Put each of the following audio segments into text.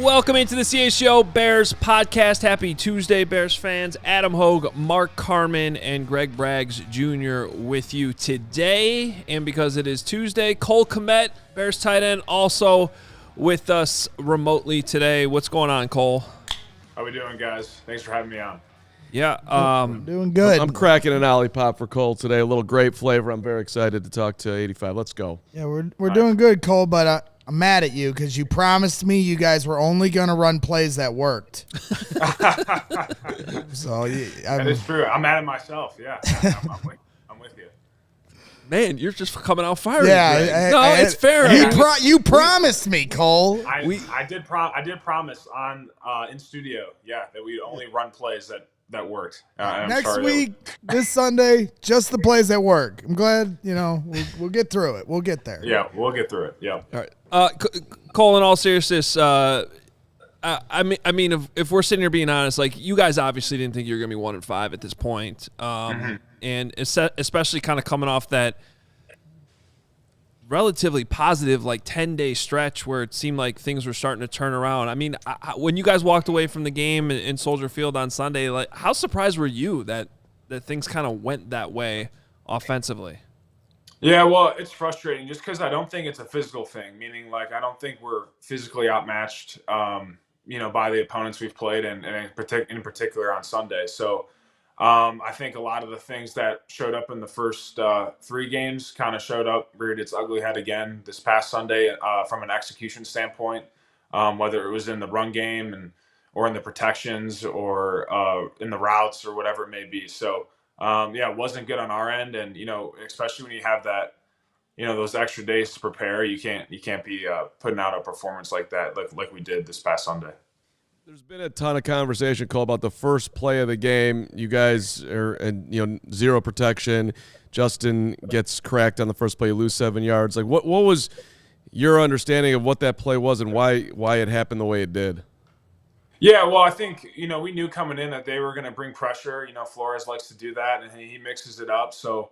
Welcome into the CHGO Bears Podcast. Happy Tuesday, Bears fans. Adam Hoge, Mark Carman, and Greg Braggs Jr. with you today. And because it is Tuesday, Cole Kmet, Bears tight end, also with us remotely today. What's going on, Cole? How we doing, guys? Thanks for having me on. Yeah, doing good. I'm cracking an Olipop for Cole today. A little grape flavor. I'm very excited to talk to 85. Let's go. Yeah, we're doing good, Cole, but I'm mad at you because you promised me you guys were only going to run plays that worked. So that is true. I'm mad at myself. Yeah, I'm with you. Man, you're just coming out firing. Yeah, it's fair. You promised me, Cole. I did promise on in studio, that we'd only run plays that worked. Next week, this Sunday, just the plays that work. I'm glad, we'll get through it. We'll get there. Yeah, we'll get through it. Yeah. All right. Cole, in all seriousness, I mean, if we're sitting here being honest, like, you guys obviously didn't think you were going to be 1-5 at this point. And especially kind of coming off that relatively positive, like, 10-day stretch where it seemed like things were starting to turn around. I mean, when you guys walked away from the game in Soldier Field on Sunday, like, how surprised were you that things kind of went that way offensively? Yeah, well, it's frustrating just because I don't think it's a physical thing, meaning, like, I don't think we're physically outmatched, by the opponents we've played, and in particular on Sunday. So I think a lot of the things that showed up in the first 3 games kind of showed up, reared its ugly head again this past Sunday from an execution standpoint, whether it was in the run game or in the protections or in the routes or whatever it may be. So, it wasn't good on our end. And, especially when you have that, those extra days to prepare, you can't be putting out a performance like that, like we did this past Sunday. There's been a ton of conversation, Cole, about the first play of the game. You guys are, zero protection. Justin gets cracked on the first play. You lose 7 yards. Like, what was your understanding of what that play was and why it happened the way it did? Yeah, well, I think, we knew coming in that they were going to bring pressure. Flores likes to do that, and he mixes it up. So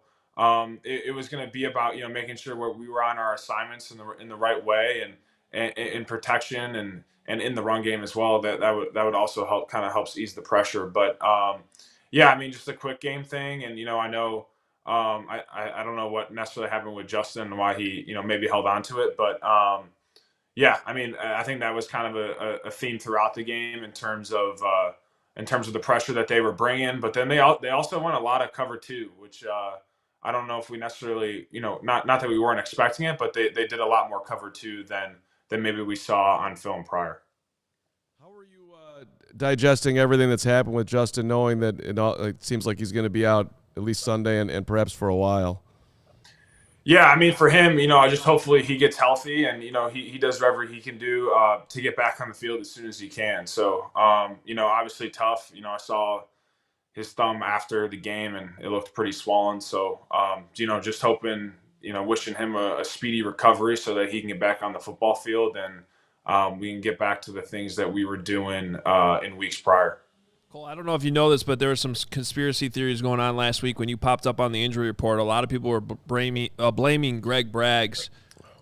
it was going to be about, making sure we were on our assignments in the right way and in protection and in the run game as well. That would also helps ease the pressure. But, just a quick game thing. And, I know I don't know what necessarily happened with Justin and why he, maybe held on to it. But, I think that was kind of a theme throughout the game in terms of the pressure that they were bringing. But then they also went a lot of cover 2, which I don't know if we necessarily, not that we weren't expecting it, but they did a lot more cover 2 than maybe we saw on film prior. How are you digesting everything that's happened with Justin, knowing that it seems like he's going to be out at least Sunday and perhaps for a while? Yeah, for him, hopefully he gets healthy and, he does whatever he can do to get back on the field as soon as he can. So, obviously tough. I saw his thumb after the game and it looked pretty swollen. So, just hoping, wishing him a speedy recovery so that he can get back on the football field and we can get back to the things that we were doing in weeks prior. Cole, I don't know if you know this, but there were some conspiracy theories going on last week when you popped up on the injury report. A lot of people were blaming Greg Braggs.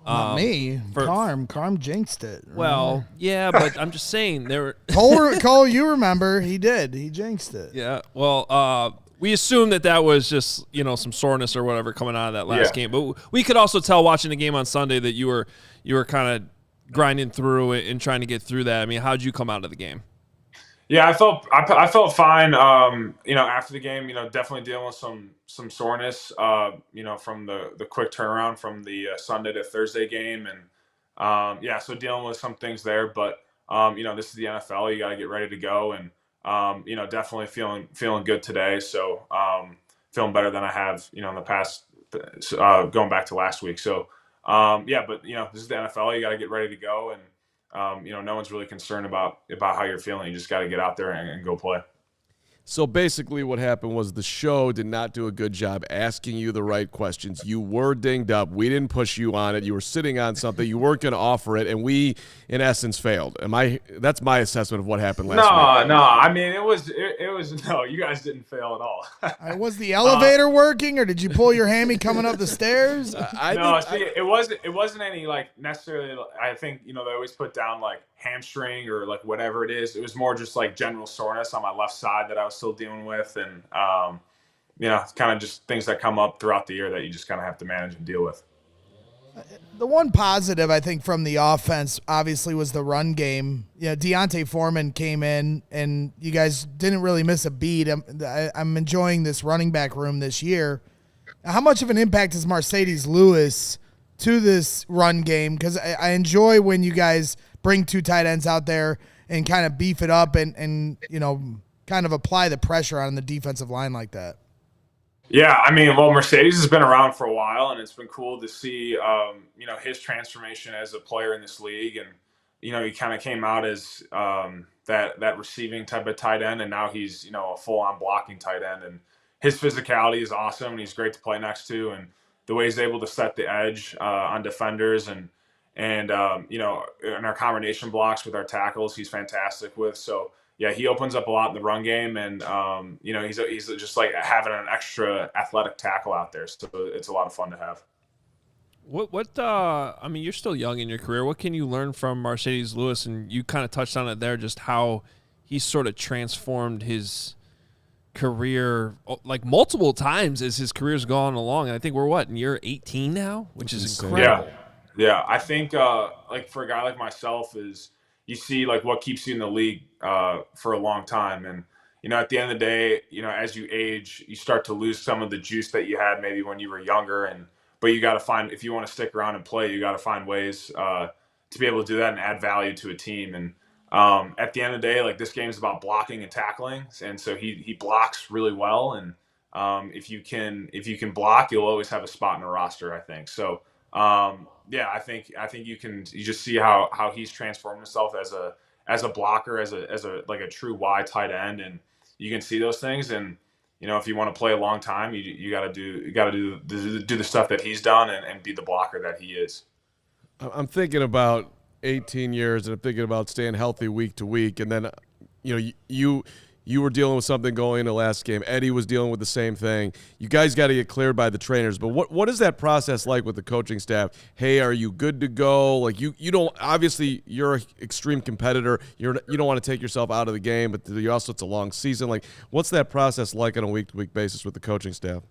Not me. Carm jinxed it. Well, yeah, but I'm just saying there were Cole, you remember he did. He jinxed it. Yeah. Well, we assumed that was just, some soreness or whatever coming out of that last game. But we could also tell watching the game on Sunday that you were kind of grinding through it and trying to get through that. I mean, how'd you come out of the game? Yeah, I felt fine. After the game, definitely dealing with some soreness. From the quick turnaround from the Sunday to Thursday game, and so dealing with some things there. But this is the NFL. You got to get ready to go, and definitely feeling good today. So feeling better than I have, in the past, going back to last week. So but this is the NFL. You got to get ready to go, and no one's really concerned about how you're feeling. You just got to get out there and go play. So basically what happened was the show did not do a good job asking you the right questions. You were dinged up. We didn't push you on it. You were sitting on something. You weren't going to offer it, and we, in essence, failed. That's my assessment of what happened last week. No. I mean, it was no, you guys didn't fail at all. Was the elevator working, or did you pull your hammy coming up the stairs? It wasn't any like necessarily. I think they always put down like hamstring or like whatever it is. It was more just like general soreness on my left side that I was still dealing with, and kind of just things that come up throughout the year that you just kind of have to manage and deal with. The one positive I think from the offense obviously was the run game. Deontay Foreman came in, and you guys didn't really miss a beat. I'm enjoying this running back room this year. How much of an impact is Mercedes Lewis to this run game? Because I enjoy when you guys bring two tight ends out there and kind of beef it up and kind of apply the pressure on the defensive line like that. Yeah, I mean, Mercedes has been around for a while, and it's been cool to see, his transformation as a player in this league. And, he kind of came out as that receiving type of tight end, and now he's, a full-on blocking tight end. And his physicality is awesome, and he's great to play next to. And the way he's able to set the edge on defenders and in our combination blocks with our tackles, he's fantastic with. So, yeah, he opens up a lot in the run game, and he's just like having an extra athletic tackle out there. So it's a lot of fun to have. I mean, you're still young in your career. What can you learn from Mercedes Lewis? And you kind of touched on it there, just how he's sort of transformed his career like multiple times as his career's gone along. And I think we're in year 18 now, which is incredible. Yeah. I think like for a guy like myself is you see like what keeps you in the league for a long time. And, at the end of the day, as you age, you start to lose some of the juice that you had maybe when you were younger. But you got to find, if you want to stick around and play, you got to find ways to be able to do that and add value to a team. And at the end of the day, like this game is about blocking and tackling. And so he blocks really well. And if you can block, you'll always have a spot in the roster, I think. So, I think you just see how he's transformed himself as a blocker, as a like a true wide tight end, and you can see those things. And if you want to play a long time, you got to do the stuff that he's done and be the blocker that he is. I'm thinking about 18 years, and I'm thinking about staying healthy week to week, and then you were dealing with something going into last game. Eddie was dealing with the same thing. You guys got to get cleared by the trainers. But what is that process like with the coaching staff? Hey, are you good to go? Like you don't, obviously you're an extreme competitor. You don't want to take yourself out of the game, but it's a long season. Like what's that process like on a week-to-week basis with the coaching staff?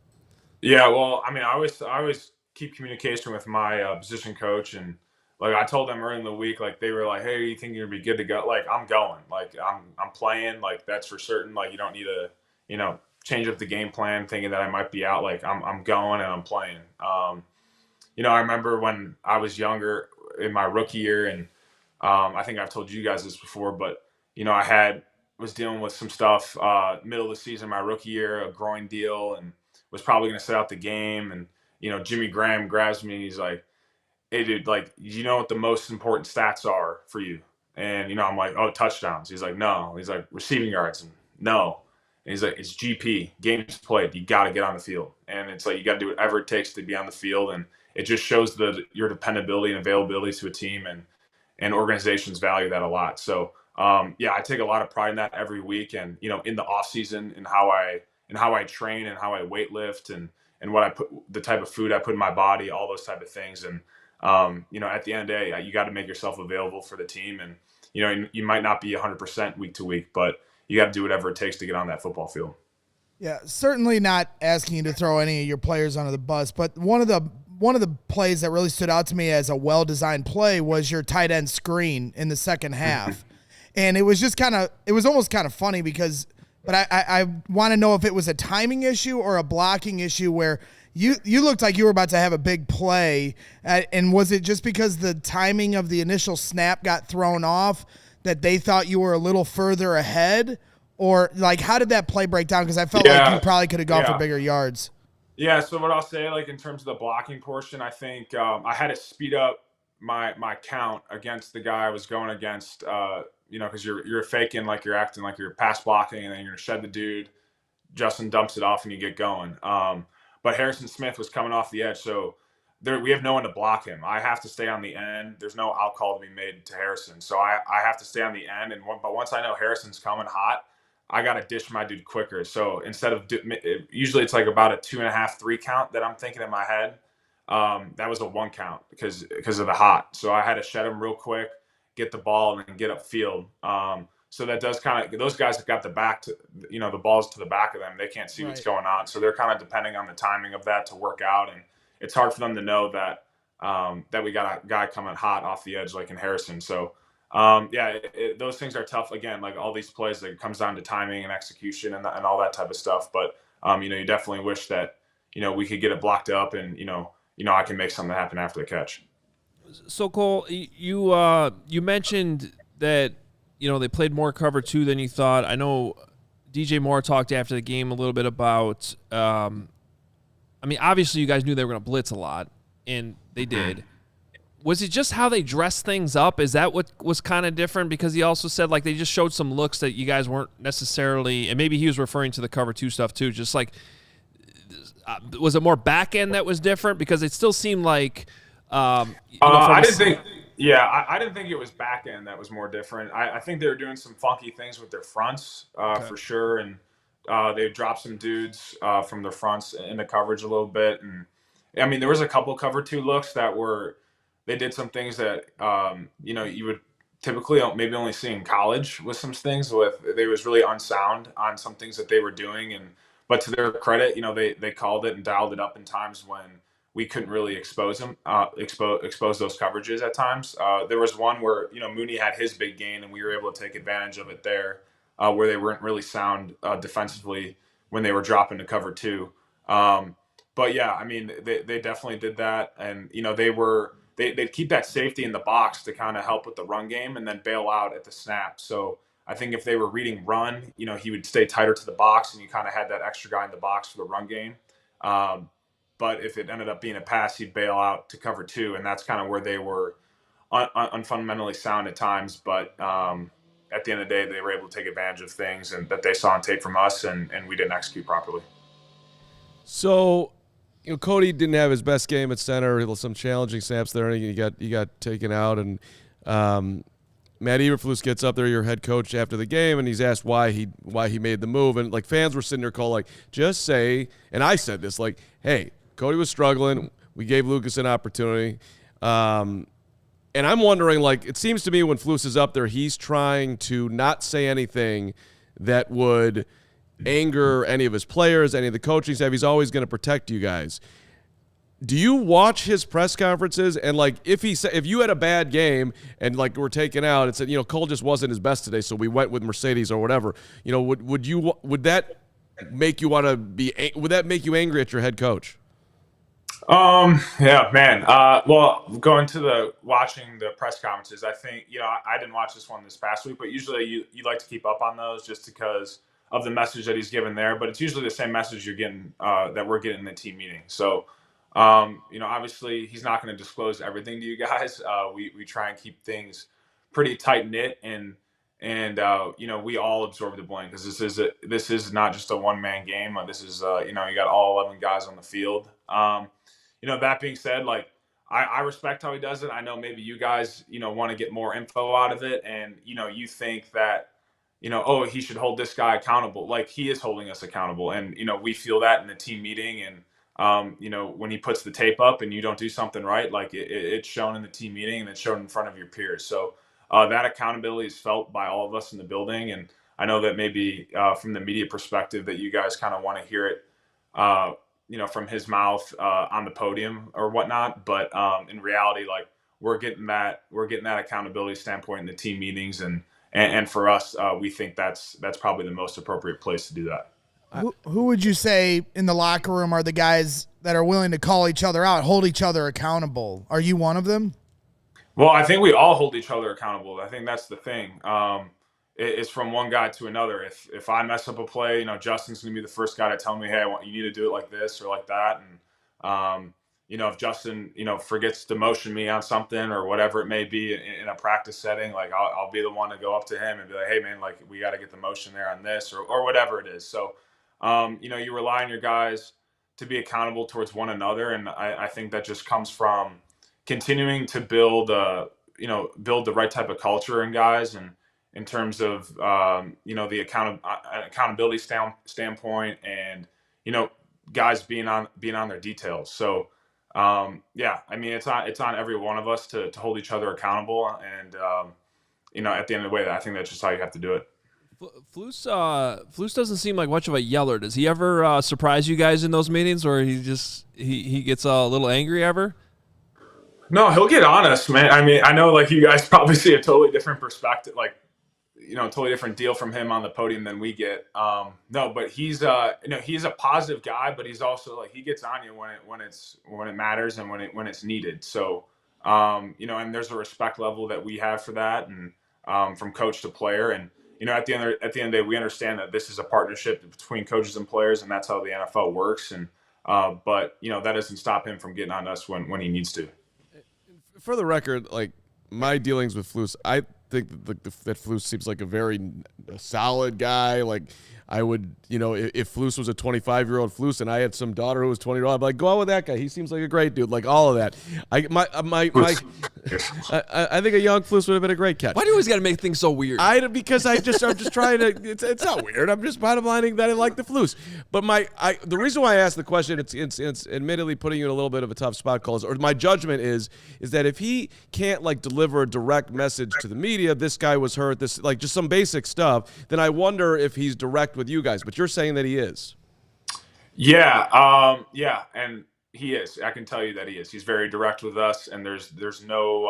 Yeah, well, I mean, I always keep communication with my position coach, and like I told them early in the week, like they were like, "Hey, you think you're gonna be good to go?" Like I'm going, like I'm playing, like that's for certain. Like you don't need to, change up the game plan thinking that I might be out. Like I'm going and I'm playing. I remember when I was younger in my rookie year, and I think I've told you guys this before, but I was dealing with some stuff middle of the season, my rookie year, a groin deal, and was probably gonna sit out the game. And Jimmy Graham grabs me, and he's like, "Hey, dude, like, you know what the most important stats are for you?" And, I'm like, "Oh, touchdowns." He's like, "No." He's like, "Receiving yards?" And, "No." And he's like, "It's GP, games played. You got to get on the field." And it's like, you got to do whatever it takes to be on the field. And it just shows your dependability and availability to a team, and organizations value that a lot. So, I take a lot of pride in that every week. And, in the off season and how I train and how I weight lift and what I put, the type of food I put in my body, all those type of things. And, at the end of the day, you got to make yourself available for the team. And, you might not be 100% week to week, but you got to do whatever it takes to get on that football field. Yeah, certainly not asking you to throw any of your players under the bus, but one of the plays that really stood out to me as a well-designed play was your tight end screen in the second half. And it was almost kind of funny but I want to know if it was a timing issue or a blocking issue where you looked like you were about to have a big play, and was it just because the timing of the initial snap got thrown off that they thought you were a little further ahead, Or, like, how did that play break down? Because I felt like you probably could have gone for bigger yards. Yeah, so what I'll say, like, in terms of the blocking portion, I think I had to speed up my count against the guy I was going against, because you're faking, like, you're acting like you're pass blocking, and then you're going to shed the dude. Justin dumps it off, and you get going. But Harrison Smith was coming off the edge, so we have no one to block him. I have to stay on the end. There's no out call to be made to Harrison, so I have to stay on the end. But once I know Harrison's coming hot, I got to dish my dude quicker. So instead of usually it's like about a 2.5, 3 count that I'm thinking in my head. That was a 1 count because of the hot. So I had to shed him real quick, get the ball, and then get upfield. So that does kind of, those guys that got the back to, the balls to the back of them, they can't see what's going on. So they're kind of depending on the timing of that to work out. And it's hard for them to know that we got a guy coming hot off the edge like in Harrison. So those things are tough. Again, like all these plays, it comes down to timing and execution and all that type of stuff. But you definitely wish that we could get it blocked up and I can make something happen after the catch. So Cole, you mentioned that they played more cover 2 than you thought. I know DJ Moore talked after the game a little bit about. Obviously you guys knew they were going to blitz a lot, and they did. Was it just how they dressed things up? Is that what was kind of different? Because he also said, like, they just showed some looks that you guys weren't necessarily – and maybe he was referring to the cover 2 stuff too. Just like was it more back end that was different? Because it still seemed like I didn't think – I didn't think it was back end that was more different. I think they were doing some funky things with their fronts for sure. And they dropped some dudes from their fronts into coverage a little bit. And, there was a couple cover 2 looks that were – they did some things that, you would typically maybe only see in college with some things they was really unsound on some things that they were doing. But to their credit, they called it and dialed it up in times when we couldn't really expose them, expose those coverages at times. There was one where, Mooney had his big gain and we were able to take advantage of it there where they weren't really sound defensively when they were dropping to cover 2. But yeah, they definitely did that. And, they'd keep that safety in the box to kind of help with the run game and then bail out at the snap. So I think if they were reading run, he would stay tighter to the box and you kind of had that extra guy in the box for the run game. But if it ended up being a pass, he'd bail out to cover 2. And that's kind of where they were unfundamentally sound at times. But at the end of the day, they were able to take advantage of things and that they saw on tape from us and we didn't execute properly. So, Cody didn't have his best game at center. Some challenging snaps there, and he got taken out. And Matt Eberflus gets up there, your head coach, after the game, and he's asked why he made the move. And like fans were sitting there calling, like, just say. And I said this, like, hey, Cody was struggling. We gave Lucas an opportunity. And I'm wondering, like, it seems to me when Flus is up there, he's trying to not say anything that would anger any of his players, any of the coaching staff. He's always going to protect you guys. Do you watch his press conferences and like if you had a bad game and like we're taken out and said, Cole just wasn't his best today, so we went with Mercedes or whatever, would that make you want to be? Would that make you angry at your head coach? Yeah, man. Well, going to watching the press conferences, I think I didn't watch this one this past week, but usually you like to keep up on those just because of the message that he's given there, but it's usually the same message you're getting that we're getting in the team meeting. So, obviously he's not going to disclose everything to you guys. We try and keep things pretty tight knit and we all absorb the blame because this is not just a 1-man game. This is you got all 11 guys on the field. That being said, like I respect how he does it. I know maybe you guys want to get more info out of it, and you think that. He should hold this guy accountable. Like he is holding us accountable. And, we feel that in the team meeting. And, when he puts the tape up and you don't do something right, like it's shown in the team meeting and it's shown in front of your peers. So that accountability is felt by all of us in the building. And I know that maybe from the media perspective that you guys kind of want to hear it, from his mouth on the podium or whatnot. But in reality, like we're getting that accountability standpoint in the team meetings and for us, we think that's probably the most appropriate place to do that. Who would you say in the locker room are the guys that are willing to call each other out, hold each other accountable? Are you one of them? Well, I think we all hold each other accountable. I think that's the thing. it's from one guy to another. If I mess up a play, Justin's going to be the first guy to tell me, hey, you need to do it like this or like that. And, if Justin, forgets to motion me on something or whatever it may be in a practice setting, like I'll be the one to go up to him and be like, hey, man, like we got to get the motion there on this or whatever it is. So, you rely on your guys to be accountable towards one another. And I think that just comes from continuing to build the right type of culture in guys, and in terms of the accountability standpoint, and guys being on their details. So I mean it's on every one of us to hold each other accountable, and at the end of the way, I think that's just how you have to do it. Flus doesn't seem like much of a yeller. Does he ever surprise you guys in those meetings, or he gets a little angry ever? No, he'll get on us, man. I mean, I know like you guys probably see a totally different perspective, like totally different deal from him on the podium than we get. No, but he's he's a positive guy, but he's also like he gets on you when it matters and when it's needed. So and there's a respect level that we have for that, and from coach to player. And at the end of the day, we understand that this is a partnership between coaches and players, and that's how the NFL works. And but that doesn't stop him from getting on us when he needs to. For the record, like my dealings with Flus, I think that Flus seems like a very solid guy. Like I would, if Flus was a 25-year-old Flus and I had some daughter who was 20-year-old, I'd be like, go out with that guy. He seems like a great dude. Like all of that. I think a young Flus would have been a great catch. Why do you always got to make things so weird? Because I'm just trying to. It's not weird. I'm just bottom lining that I like the Flus. But the reason why I asked the question, it's admittedly putting you in a little bit of a tough spot, calls, or my judgment is that if he can't like deliver a direct message to the media, this guy was hurt, this like just some basic stuff, then I wonder if he's direct with you guys. But you're saying that he is. Yeah, and he is. I can tell you that he is. He's very direct with us, and there's no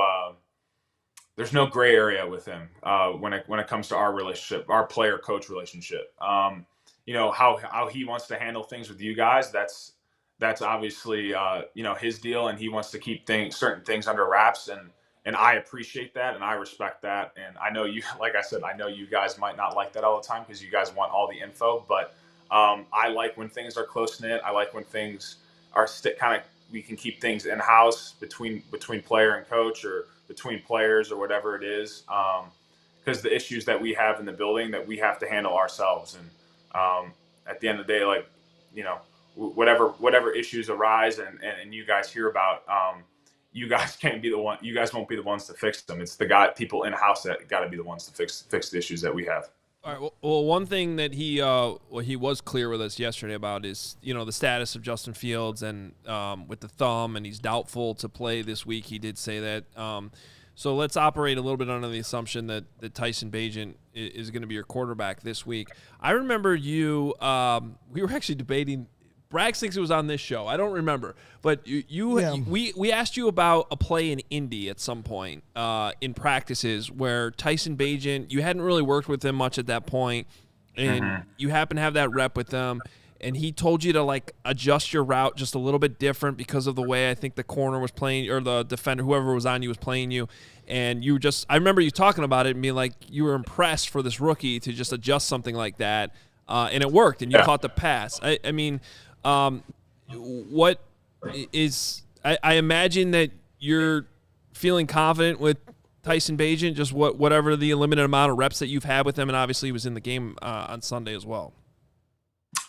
gray area with him when it comes to our relationship, our player coach relationship. How he wants to handle things with you guys. That's obviously his deal, and he wants to keep certain things under wraps, and I appreciate that and I respect that. And I know you, like I said, I know you guys might not like that all the time because you guys want all the info, but I like when things are close knit. I like when things are we can keep things in house between player and coach, or between players, or whatever it is. Because the issues that we have in the building that we have to handle ourselves. And at the end of the day, like, whatever issues arise and you guys hear about, you guys won't be the ones to fix them. It's people in house that got to be the ones to fix the issues that we have. All right. Well, one thing that he was clear with us yesterday about is the status of Justin Fields, and with the thumb, and he's doubtful to play this week. He did say that. So let's operate a little bit under the assumption that Tyson Bagent is going to be your quarterback this week. I remember we were actually debating. Braggs thinks it was on this show. I don't remember, but we asked you about a play in Indy at some point in practices where Tyson Bagent, you hadn't really worked with him much at that point, and you happen to have that rep with them, and he told you to like adjust your route just a little bit different because of the way I think the corner was playing, or the defender, whoever was on you, was playing you, and I remember you talking about it and being like you were impressed for this rookie to just adjust something like that, and it worked, and you caught the pass. I mean. What is I imagine that you're feeling confident with Tyson Bagent, just whatever the limited amount of reps that you've had with him, and obviously he was in the game on Sunday as well.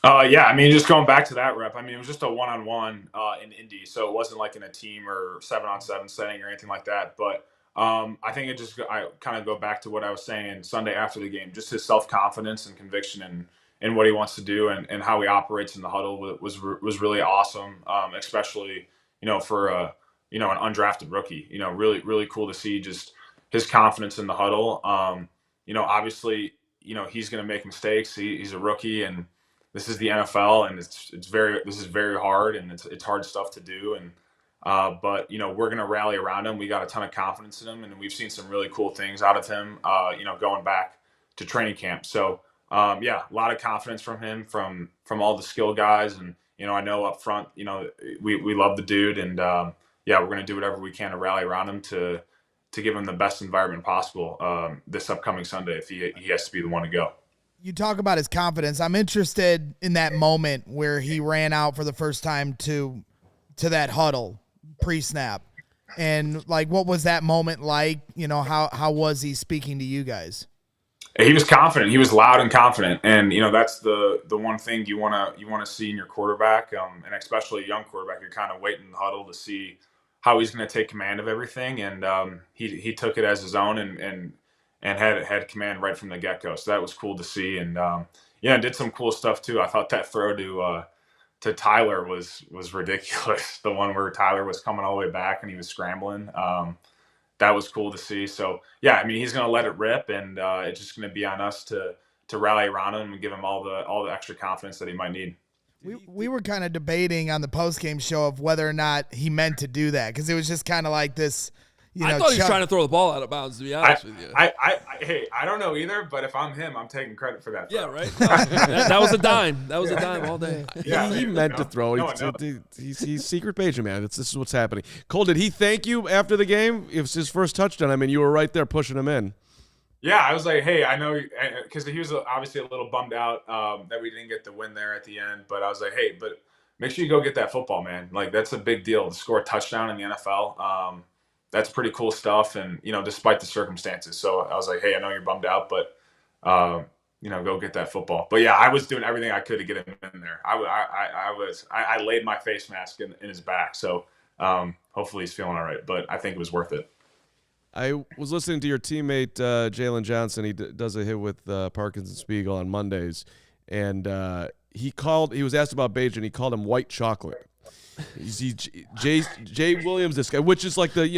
I mean, just going back to that rep, I mean, it was just a one-on-one in Indy, so it wasn't like in a team or 7-on-7 setting or anything like that. But I think I kind of go back to what I was saying Sunday after the game, just his self-confidence and conviction and what he wants to do, and how he operates in the huddle was really awesome, especially for an undrafted rookie. Really really cool to see just his confidence in the huddle. Obviously he's going to make mistakes. He's a rookie, and this is the NFL, and this is very hard, and it's hard stuff to do. And but we're going to rally around him. We got a ton of confidence in him, and we've seen some really cool things out of him. Going back to training camp, so. A lot of confidence from him, from all the skill guys. And, I know up front, we love the dude, and, we're going to do whatever we can to rally around him to to give him the best environment possible this upcoming Sunday if he has to be the one to go. You talk about his confidence. I'm interested in that moment where he ran out for the first time to that huddle pre-snap. And like, what was that moment like? You know, how was he speaking to you guys? He was confident. He was loud and confident, and that's the one thing you want to see in your quarterback, and especially a young quarterback. You're kind of waiting in the huddle to see how he's going to take command of everything, and he took it as his own and had command right from the get-go. So that was cool to see, and did some cool stuff too. I thought that throw to Tyler was ridiculous. The one where Tyler was coming all the way back and he was scrambling. That was cool to see. So yeah, I mean, he's going to let it rip, and it's just going to be on us to rally around him and give him all the extra confidence that he might need. We were kind of debating on the post-game show of whether or not he meant to do that, because it was just kind of like this. I thought he was trying to throw the ball out of bounds, to be honest with you. I don't know either, but if I'm him, I'm taking credit for that throw. Yeah, right? That was a dime. That was a dime all day. Yeah, he meant to throw. He's secret Bagent, man. This is what's happening. Cole, did he thank you after the game? It was his first touchdown. I mean, you were right there pushing him in. Yeah, I was like, hey, I know, because he was obviously a little bummed out that we didn't get the win there at the end. But I was like, hey, but make sure you go get that football, man. Like, that's a big deal to score a touchdown in the NFL. That's pretty cool stuff, and despite the circumstances. So I was like, hey, I know you're bummed out, but go get that football. But yeah, I was doing everything I could to get him in there. I laid my face mask in his back, so hopefully he's feeling all right. But I think it was worth it. I was listening to your teammate Jalen Johnson. He does a hit with Parkinson Spiegel on Mondays, and he was asked about Bagent. He called him white chocolate. Jay Williams, this guy, which is like the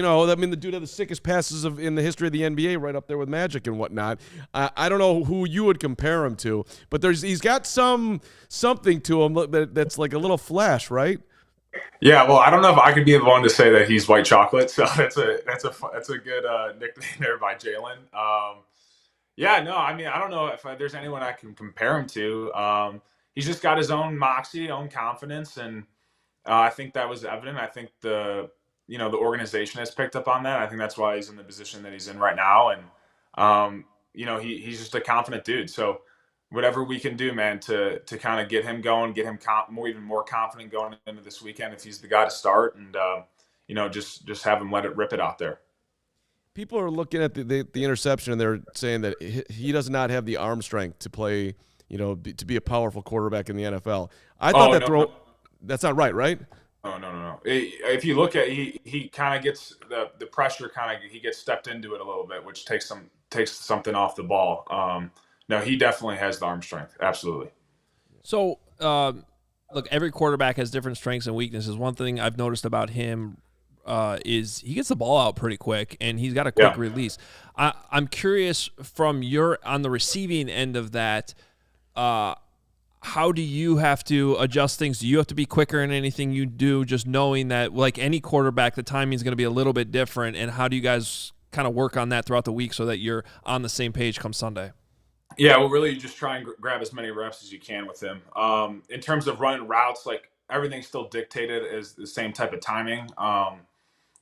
dude had the sickest passes in the history of the NBA, right up there with Magic and whatnot. I don't know who you would compare him to, but he's got something to him that's like a little flash, right? Yeah, well, I don't know if I could be the one to say that he's white chocolate, so that's a good nickname there by Jalen. I don't know if there's anyone I can compare him to. He's just got his own moxie, own confidence, and I think that was evident. I think the organization has picked up on that. I think that's why he's in the position that he's in right now. And, he's just a confident dude. So whatever we can do, man, to kind of get him going, get him even more confident going into this weekend if he's the guy to start, and, just have him rip it out there. People are looking at the interception, and they're saying that he does not have the arm strength to play, to be a powerful quarterback in the NFL. I thought throw. That's not right? Oh, no. If you look at he kind of gets the pressure, he gets stepped into it a little bit, which takes something off the ball. No, he definitely has the arm strength. Absolutely. So, look, every quarterback has different strengths and weaknesses. One thing I've noticed about him is he gets the ball out pretty quick, and he's got a quick release. I'm curious from on the receiving end of that, how do you have to adjust things? Do you have to be quicker in anything you do, just knowing that, like any quarterback, the timing is going to be a little bit different? And how do you guys kind of work on that throughout the week so that you're on the same page come Sunday? Yeah, well, really, you just try and grab as many reps as you can with him. In terms of running routes, like everything's still dictated as the same type of timing.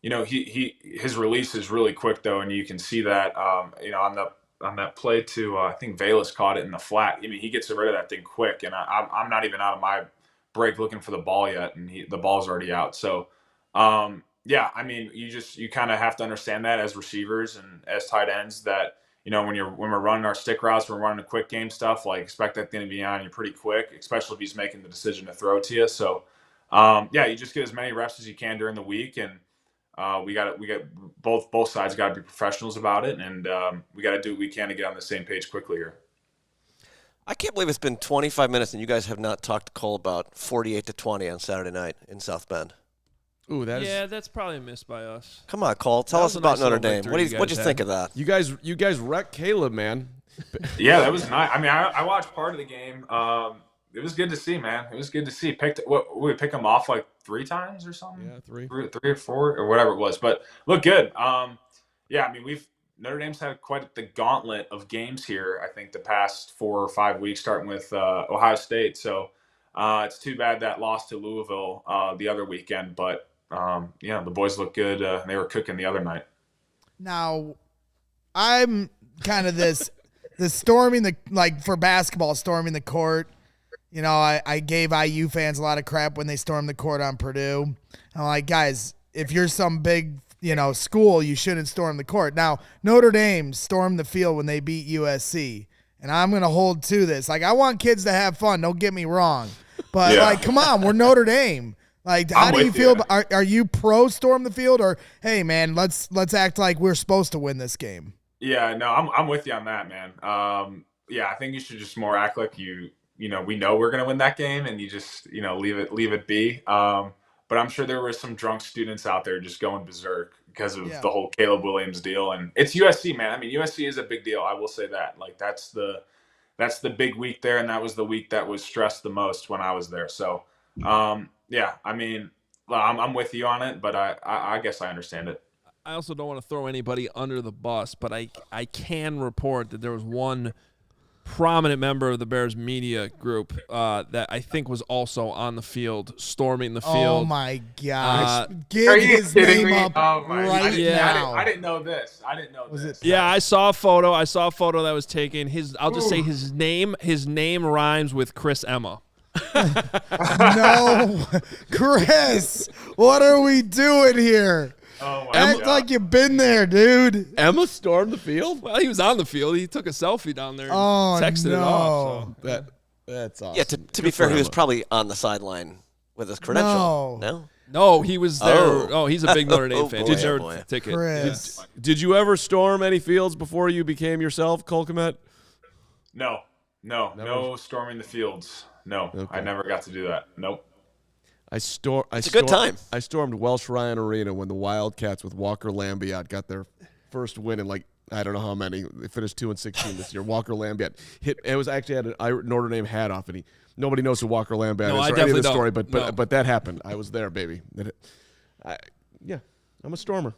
His release is really quick though, and you can see that on that play to I think Velas caught it in the flat. I mean, he gets rid of that thing quick, and I'm not even out of my break looking for the ball yet, and the ball's already out. So, I mean, you kind of have to understand that as receivers and as tight ends that when we're running our stick routes, we're running the quick game stuff. Like expect that thing to be on you pretty quick, especially if he's making the decision to throw to you. So, you just get as many reps as you can during the week, and we got both sides got to be professionals about it, and we got to do what we can to get on the same page quickly here. I can't believe it's been 25 minutes and you guys have not talked to Cole about 48-20 on Saturday night in South Bend. Ooh, that's probably missed by us. Come on, Cole, tell us about Notre Dame. What'd you think of that? You guys wrecked Caleb, man. Yeah, that was nice. I mean, I watched part of the game. It was good to see, man. It was good to see. We pick him off like 3 times or something. Yeah, 3 or 4 or whatever it was, but look good. I mean, Notre Dame's had quite the gauntlet of games here. I think the past 4 or 5 weeks, starting with Ohio State. So it's too bad that lost to Louisville the other weekend, but the boys look good. They were cooking the other night. Now, I'm kind of the storming for basketball, storming the court. You know, I gave IU fans a lot of crap when they stormed the court on Purdue. I'm like, guys, if you're some big, school, you shouldn't storm the court. Now, Notre Dame stormed the field when they beat USC, and I'm going to hold to this. Like, I want kids to have fun. Don't get me wrong. But, come on, we're Notre Dame. Like, how do you feel? Are you pro storm the field, or, hey, man, let's act like we're supposed to win this game? Yeah, no, I'm with you on that, man. I think you should just more act like we know we're going to win that game, and you just, leave it be. But I'm sure there were some drunk students out there just going berserk because of the whole Caleb Williams deal. And it's USC, man. I mean, USC is a big deal. I will say that. Like, that's the big week there, and that was the week that was stressed the most when I was there. So, I mean, I'm with you on it, but I guess I understand it. I also don't want to throw anybody under the bus, but I can report that there was one prominent member of the Bears media group that I think was also on the field, storming the field. Oh, my gosh. Get his name up right now. I didn't know this. Yeah, I saw a photo. That was taken. I'll just say his name rhymes with Chris Emma. No. Chris, what are we doing here? Oh my Act God. like you've been there, dude. Emma stormed the field? Well, he was on the field. He took a selfie down there and Oh, texted it off. So. That's awesome. Yeah, to be fair, he was probably on the sideline with his credential. No, he was there. Oh, he's a big Notre Dame fan. Boy, Did your boy. ticket? Chris. Did you ever storm any fields before you became yourself, Cole Kmet? No storming the fields. No, Okay. I never got to do that. Nope. It's a good time. I stormed Welsh Ryan Arena when the Wildcats with Walker Lambiot got their first win in I don't know how many. They finished 2-16 this year. Walker Lambiot hit. It was actually had a Notre Dame hat off, and nobody knows who Walker Lambiot is or any of the story, but that happened. I was there, baby. I'm a stormer.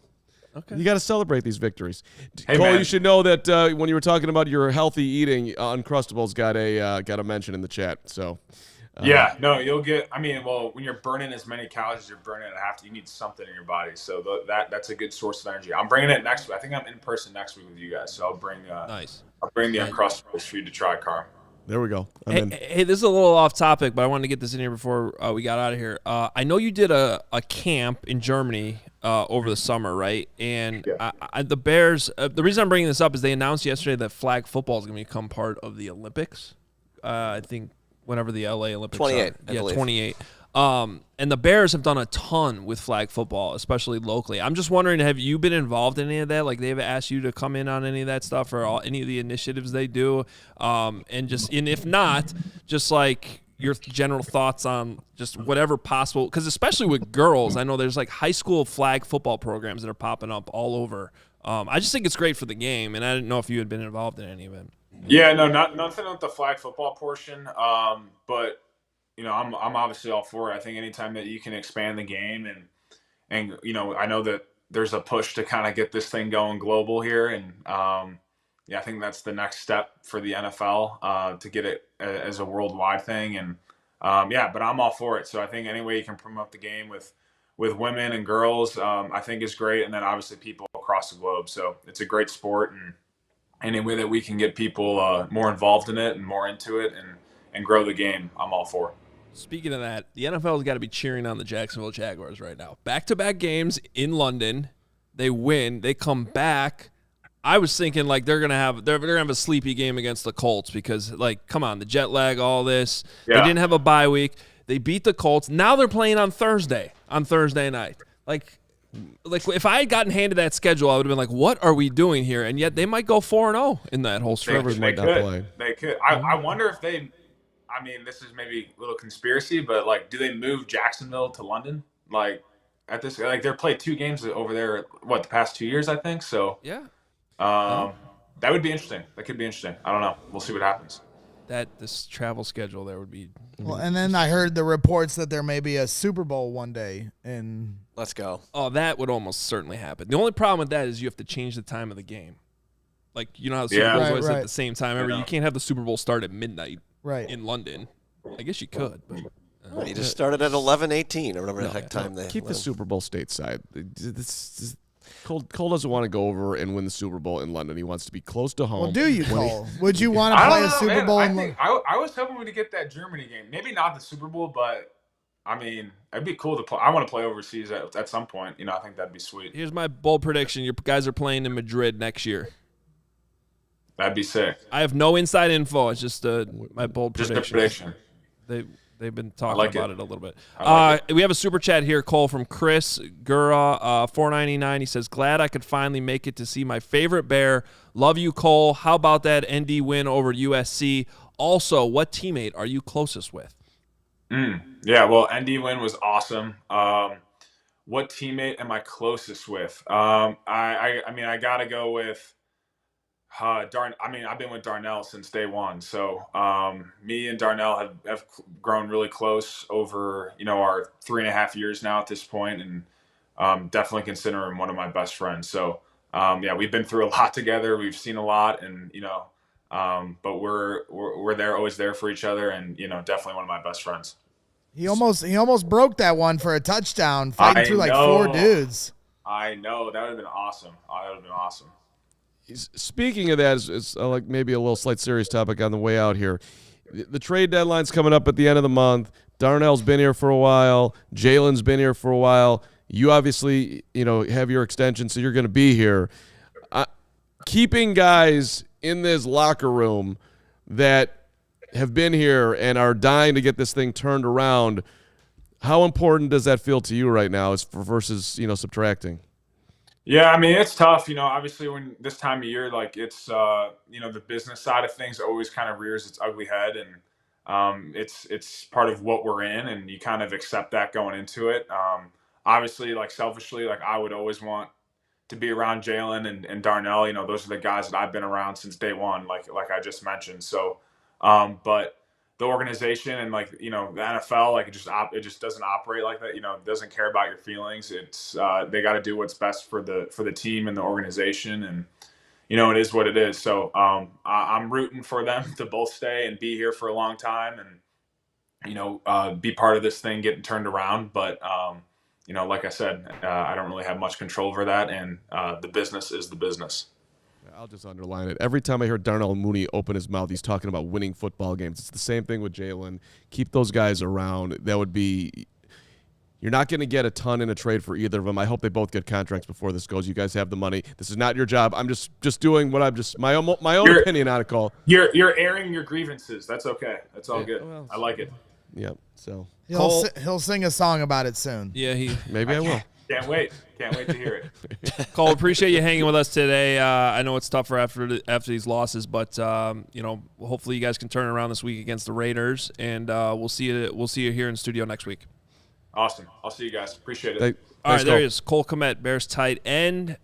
Okay. You got to celebrate these victories. Hey, Cole, man. you should know that when you were talking about your healthy eating, Uncrustables got a mention in the chat. So. You'll get. I mean, well, when you're burning as many calories as you're burning you need something in your body. So that's a good source of energy. I'm bringing it next week. I think I'm in person next week with you guys. So I'll bring. Nice. I'll bring the Uncrustables for you to try, Carm. There we go. Hey, this is a little off topic, but I wanted to get this in here before we got out of here. I know you did a camp in Germany over the summer, right? And the Bears. The reason I'm bringing this up is they announced yesterday that flag football is going to become part of the Olympics. I think. Whenever the LA Olympics 28, are. I believe. 28. And the Bears have done a ton with flag football, especially locally. I'm just wondering, have you been involved in any of that? Like, they've asked you to come in on any of that stuff or any of the initiatives they do? And if not, just like your general thoughts on just whatever possible. Because especially with girls, I know there's like high school flag football programs that are popping up all over. I just think it's great for the game, and I didn't know if you had been involved in any of it. Yeah, no, nothing with the flag football portion. But I'm obviously all for it. I think anytime that you can expand the game and I know that there's a push to kind of get this thing going global here, and I think that's the next step for the NFL to get it as a worldwide thing. And but I'm all for it. So I think any way you can promote the game with women and girls, I think is great. And then obviously people across the globe. So it's a great sport, and any way that we can get people more involved in it and more into it and grow the game, I'm all for. Speaking of that, the NFL has got to be cheering on the Jacksonville Jaguars right now. Back-to-back games in London, they win, they come back. I was thinking like they're gonna have a sleepy game against the Colts because come on, the jet lag, all this. Yeah. They didn't have a bye week. They beat the Colts. Now they're playing on Thursday night. Like if I had gotten handed that schedule, I would have been like, "What are we doing here?" And yet they might go 4-0 in that whole stretch. They could. I wonder if they. I mean, this is maybe a little conspiracy, but do they move Jacksonville to London? At this, they're played 2 games over there. The past 2 years, I think. So yeah, that would be interesting. That could be interesting. I don't know. We'll see what happens. This travel schedule there would be. Well, and then I heard the reports that there may be a Super Bowl one day in. Let's go. Oh, that would almost certainly happen. The only problem with that is you have to change the time of the game. How the Super Bowl is at the same time. Remember, you can't have the Super Bowl start at midnight in London. I guess you could, but you just started at 11:18 or whatever the heck time they keep the Super Bowl stateside. Cole doesn't want to go over and win the Super Bowl in London. He wants to be close to home. Well, do you, Cole? Would you want to I play don't a know, Super man. Bowl I in think London? I was hoping to get that Germany game. Maybe not the Super Bowl, but I mean, it'd be cool to play. I want to play overseas at some point. You know, I think that'd be sweet. Here's my bold prediction. Your guys are playing in Madrid next year. That'd be sick. I have no inside info. It's just my bold Just prediction. a prediction. They've been talking like about it. it a little bit. I like We have a super chat here, Cole, from Chris Gura, $4.99. He says, glad I could finally make it to see my favorite Bear. Love you, Cole. How about that ND win over USC? Also, what teammate are you closest with? Yeah, well, ND win was awesome. What teammate am I closest with? I mean, I gotta go with I've been with Darnell since day one. So me and Darnell have grown really close over our 3.5 years now at this point, and definitely consider him one of my best friends. So yeah, we've been through a lot together. We've seen a lot, and but we're there, always there for each other, and definitely one of my best friends. He almost broke that one for a touchdown, fighting through like 4 dudes. I know, that would have been awesome. That would have been awesome. Speaking of that, it's like maybe a little slight serious topic on the way out here. The trade deadline's coming up at the end of the month. Darnell's been here for a while. Jalen's been here for a while. You obviously, have your extension, so you're going to be here. Keeping guys in this locker room that have been here and are dying to get this thing turned around, how important does that feel to you right now versus, subtracting? Yeah, I mean, it's tough, obviously when this time of year, like it's, the business side of things always kind of rears its ugly head, and it's part of what we're in, and you kind of accept that going into it. Obviously, like selfishly, like I would always want to be around Jalen and Darnell. Those are the guys that I've been around since day one, like I just mentioned. So, but the organization and the NFL, like it just doesn't operate like that. It doesn't care about your feelings. It's they got to do what's best for the team and the organization, and it is what it is. So I'm rooting for them to both stay and be here for a long time, and be part of this thing getting turned around. But like I said, I don't really have much control over that, and the business is the business. I'll just underline it. Every time I hear Darnell Mooney open his mouth, he's talking about winning football games. It's the same thing with Jalen. Keep those guys around. That would be – you're not going to get a ton in a trade for either of them. I hope they both get contracts before this goes. You guys have the money. This is not your job. I'm just doing what I'm just – my own opinion on it, Cole. You're airing your grievances. That's okay. That's all good. Well, I like it. Yep. So he'll sing a song about it soon. Yeah, maybe I will. Can't wait to hear it. Cole, appreciate you hanging with us today. I know it's tougher after these losses, but hopefully you guys can turn it around this week against the Raiders, and we'll see you here in the studio next week. Awesome. I'll see you guys. Appreciate it. All right, there he is, Cole Kmet, Bears tight end,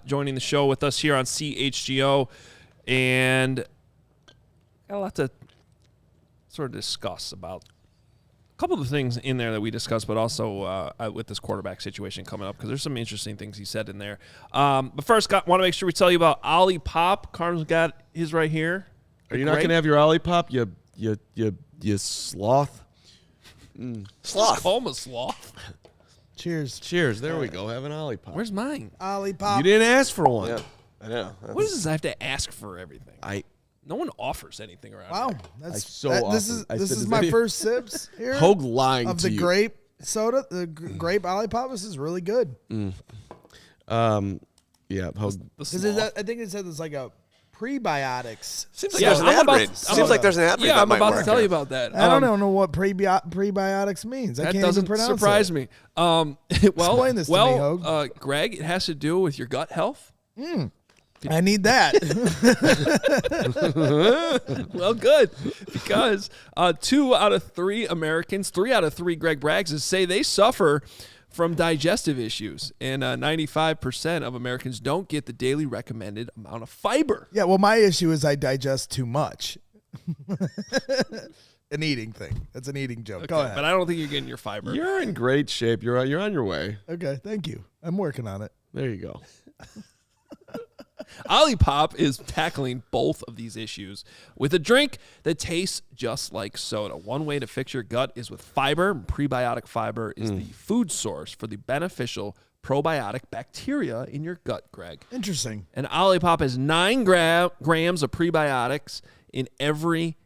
joining the show with us here on CHGO, and got a lot to sort of discuss about. A couple of things in there that we discussed, but also with this quarterback situation coming up, because there's some interesting things he said in there. But first, want to make sure we tell you about Ollie Pop. Carmen's got his right here. Are you not going to have your Ollie Pop, you sloth? Sloth. Call him a sloth. Cheers. There we go. Have an Ollie Pop. Where's mine? Ollie Pop. You didn't ask for one. Yeah, I know. What is this? I have to ask for everything. No one offers anything around here. Wow, this this is my first sips here. Hoge lying of to the you. grape soda, the grape Ollie Pop. This is really good. Yeah, Hoge. I think it said it's like a prebiotics. Seems like there's an ad read. Seems like there's an ad read. Yeah, that I'm might about work. to tell you about that. I don't know what prebiotics means. I That can't doesn't even pronounce surprise it. me. Explain this to me, Hoge. Greg, it has to do with your gut health. I need that. Well, good, because 2 out of 3 Americans, 3 out of 3 Greg Braggses say they suffer from digestive issues, and 95% of Americans don't get the daily recommended amount of fiber. Yeah, well, my issue is I digest too much. An eating thing. That's an eating joke. Go ahead. But I don't think you're getting your fiber. You're in great shape. You're on your way. Okay, thank you. I'm working on it. There you go. Ollie Pop is tackling both of these issues with a drink that tastes just like soda. One way to fix your gut is with fiber. Prebiotic fiber is the food source for the beneficial probiotic bacteria in your gut, Greg. Interesting. And Olipop has 9 grams of prebiotics in every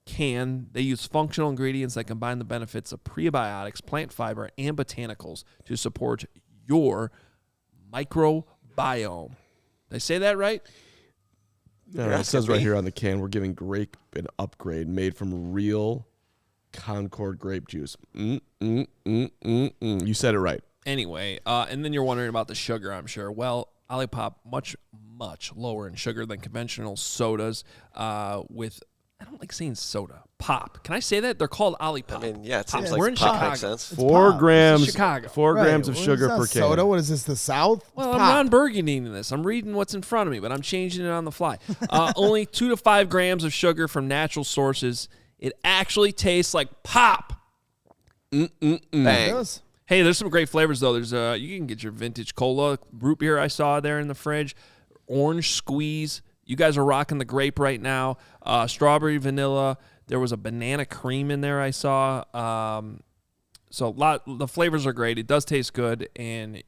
can. They use functional ingredients that combine the benefits of prebiotics, plant fiber, and botanicals to support your microbiome. Did I say that right? No, it says right here on the can, we're giving grape an upgrade made from real Concord grape juice. You said it right. Anyway, and then you're wondering about the sugar, I'm sure. Well, Olipop, much lower in sugar than conventional sodas with, I don't like saying soda, pop. Can I say that? They're called Olipop. I mean, yeah, it seems We're like in pop Chicago. makes sense. It's 4 pop. grams, Chicago. 4 grams of Well, sugar it's not per can. soda. What is this, the South? Well, It's I'm pop. Ron Burgundying this. I'm reading what's in front of me, but I'm changing it on the fly. Only 2 to 5 grams of sugar from natural sources. It actually tastes like pop. It Bang. does. Hey, there's some great flavors, though. There's you can get your vintage cola, root beer I saw there in the fridge, orange squeeze. You guys are rocking the grape right now. Strawberry vanilla. There was a banana cream in there I saw. The flavors are great. It does taste good, and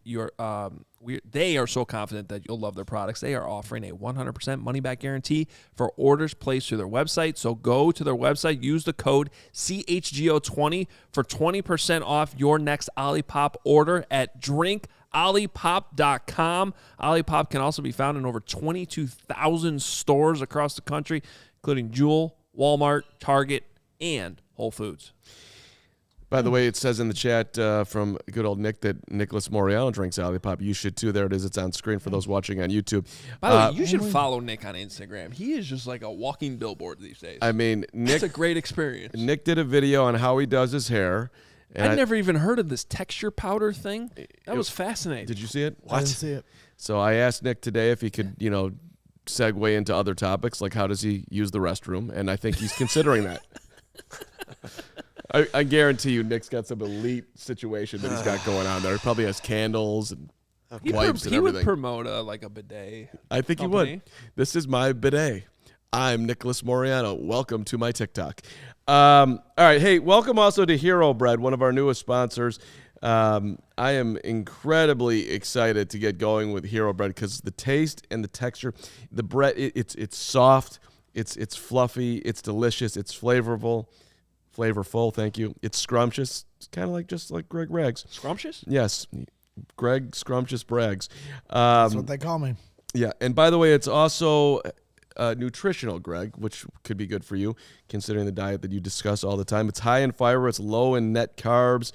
they are so confident that you'll love their products. They are offering a 100% money-back guarantee for orders placed through their website. So go to their website, use the code CHGO20 for 20% off your next Olipop order at drinkolipop.com. Olipop can also be found in over 22,000 stores across the country, including Jewel, Walmart, Target, and Whole Foods. By the way, it says in the chat from good old Nick that Nicholas Moriano drinks Olipop. You should too. There it is. It's on screen for those watching on YouTube. By the way, you should follow Nick on Instagram. He is just like a walking billboard these days. I mean, Nick. It's a great experience. Nick did a video on how he does his hair. And I'd never even heard of this texture powder thing. That was fascinating. Did you see it? I didn't see it. So I asked Nick today if he could, segue into other topics, like how does he use the restroom, and I think he's considering that. I guarantee you Nick's got some elite situation that he's got going on there. He probably has candles and wipes and he everything. would promote a bidet. I think company. he would. This is my bidet. I'm Nicholas Moriano. Welcome to my TikTok. All right. Hey, welcome also to Hero Bread, one of our newest sponsors. I am incredibly excited to get going with Hero Bread because the taste and the texture, the bread, it's soft, it's fluffy, it's delicious, it's flavorful, thank you. It's scrumptious. It's kind of just like Greg Braggs. Scrumptious? Yes. Greg Scrumptious Braggs. That's what they call me. Yeah, and by the way, it's also nutritional, Greg, which could be good for you, considering the diet that you discuss all the time. It's high in fiber, it's low in net carbs,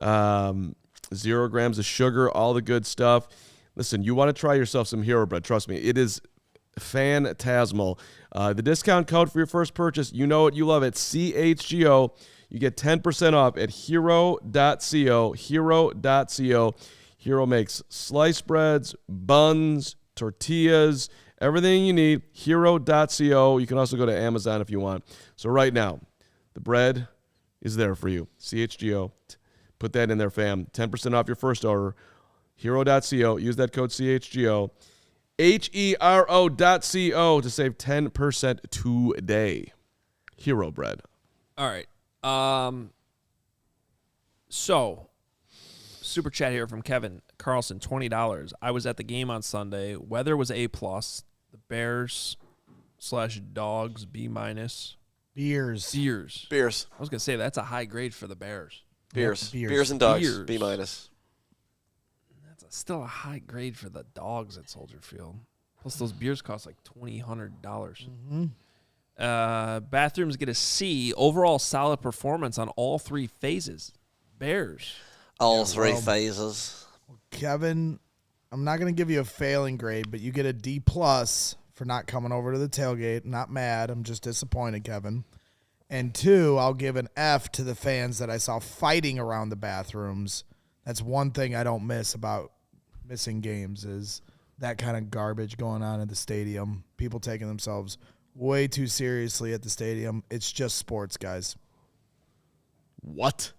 0 grams of sugar, all the good stuff. Listen, you want to try yourself some Hero Bread. Trust me, it is phantasmal. The discount code for your first purchase, you know it, you love it, CHGO. You get 10% off at hero.co, hero.co. Hero makes sliced breads, buns, tortillas, everything you need, hero.co. You can also go to Amazon if you want. So right now, the bread is there for you. CHGO. Put that in there, fam. 10% off your first order. Hero.co. Use that code CHGO. HERO.co to save 10% today. Hero Bread. All right. So, super chat here from Kevin Carlson, $20. I was at the game on Sunday. Weather was A+. The Bears/Dogs B-. Beers. Beers. I was gonna say that's a high grade for the Bears. Beers. Beers. Beers and dogs. Beers. B-. That's still a high grade for the Dogs at Soldier Field. Plus, those beers cost like $2,000. Mm-hmm. Bathrooms get a C. Overall, solid performance on all 3 phases. Bears. All 3 phases. Kevin, I'm not going to give you a failing grade, but you get a D+ for not coming over to the tailgate. Not mad. I'm just disappointed, Kevin. And 2, I'll give an F to the fans that I saw fighting around the bathrooms. That's one thing I don't miss about missing games is that kind of garbage going on at the stadium. People taking themselves way too seriously at the stadium. It's just sports, guys. What?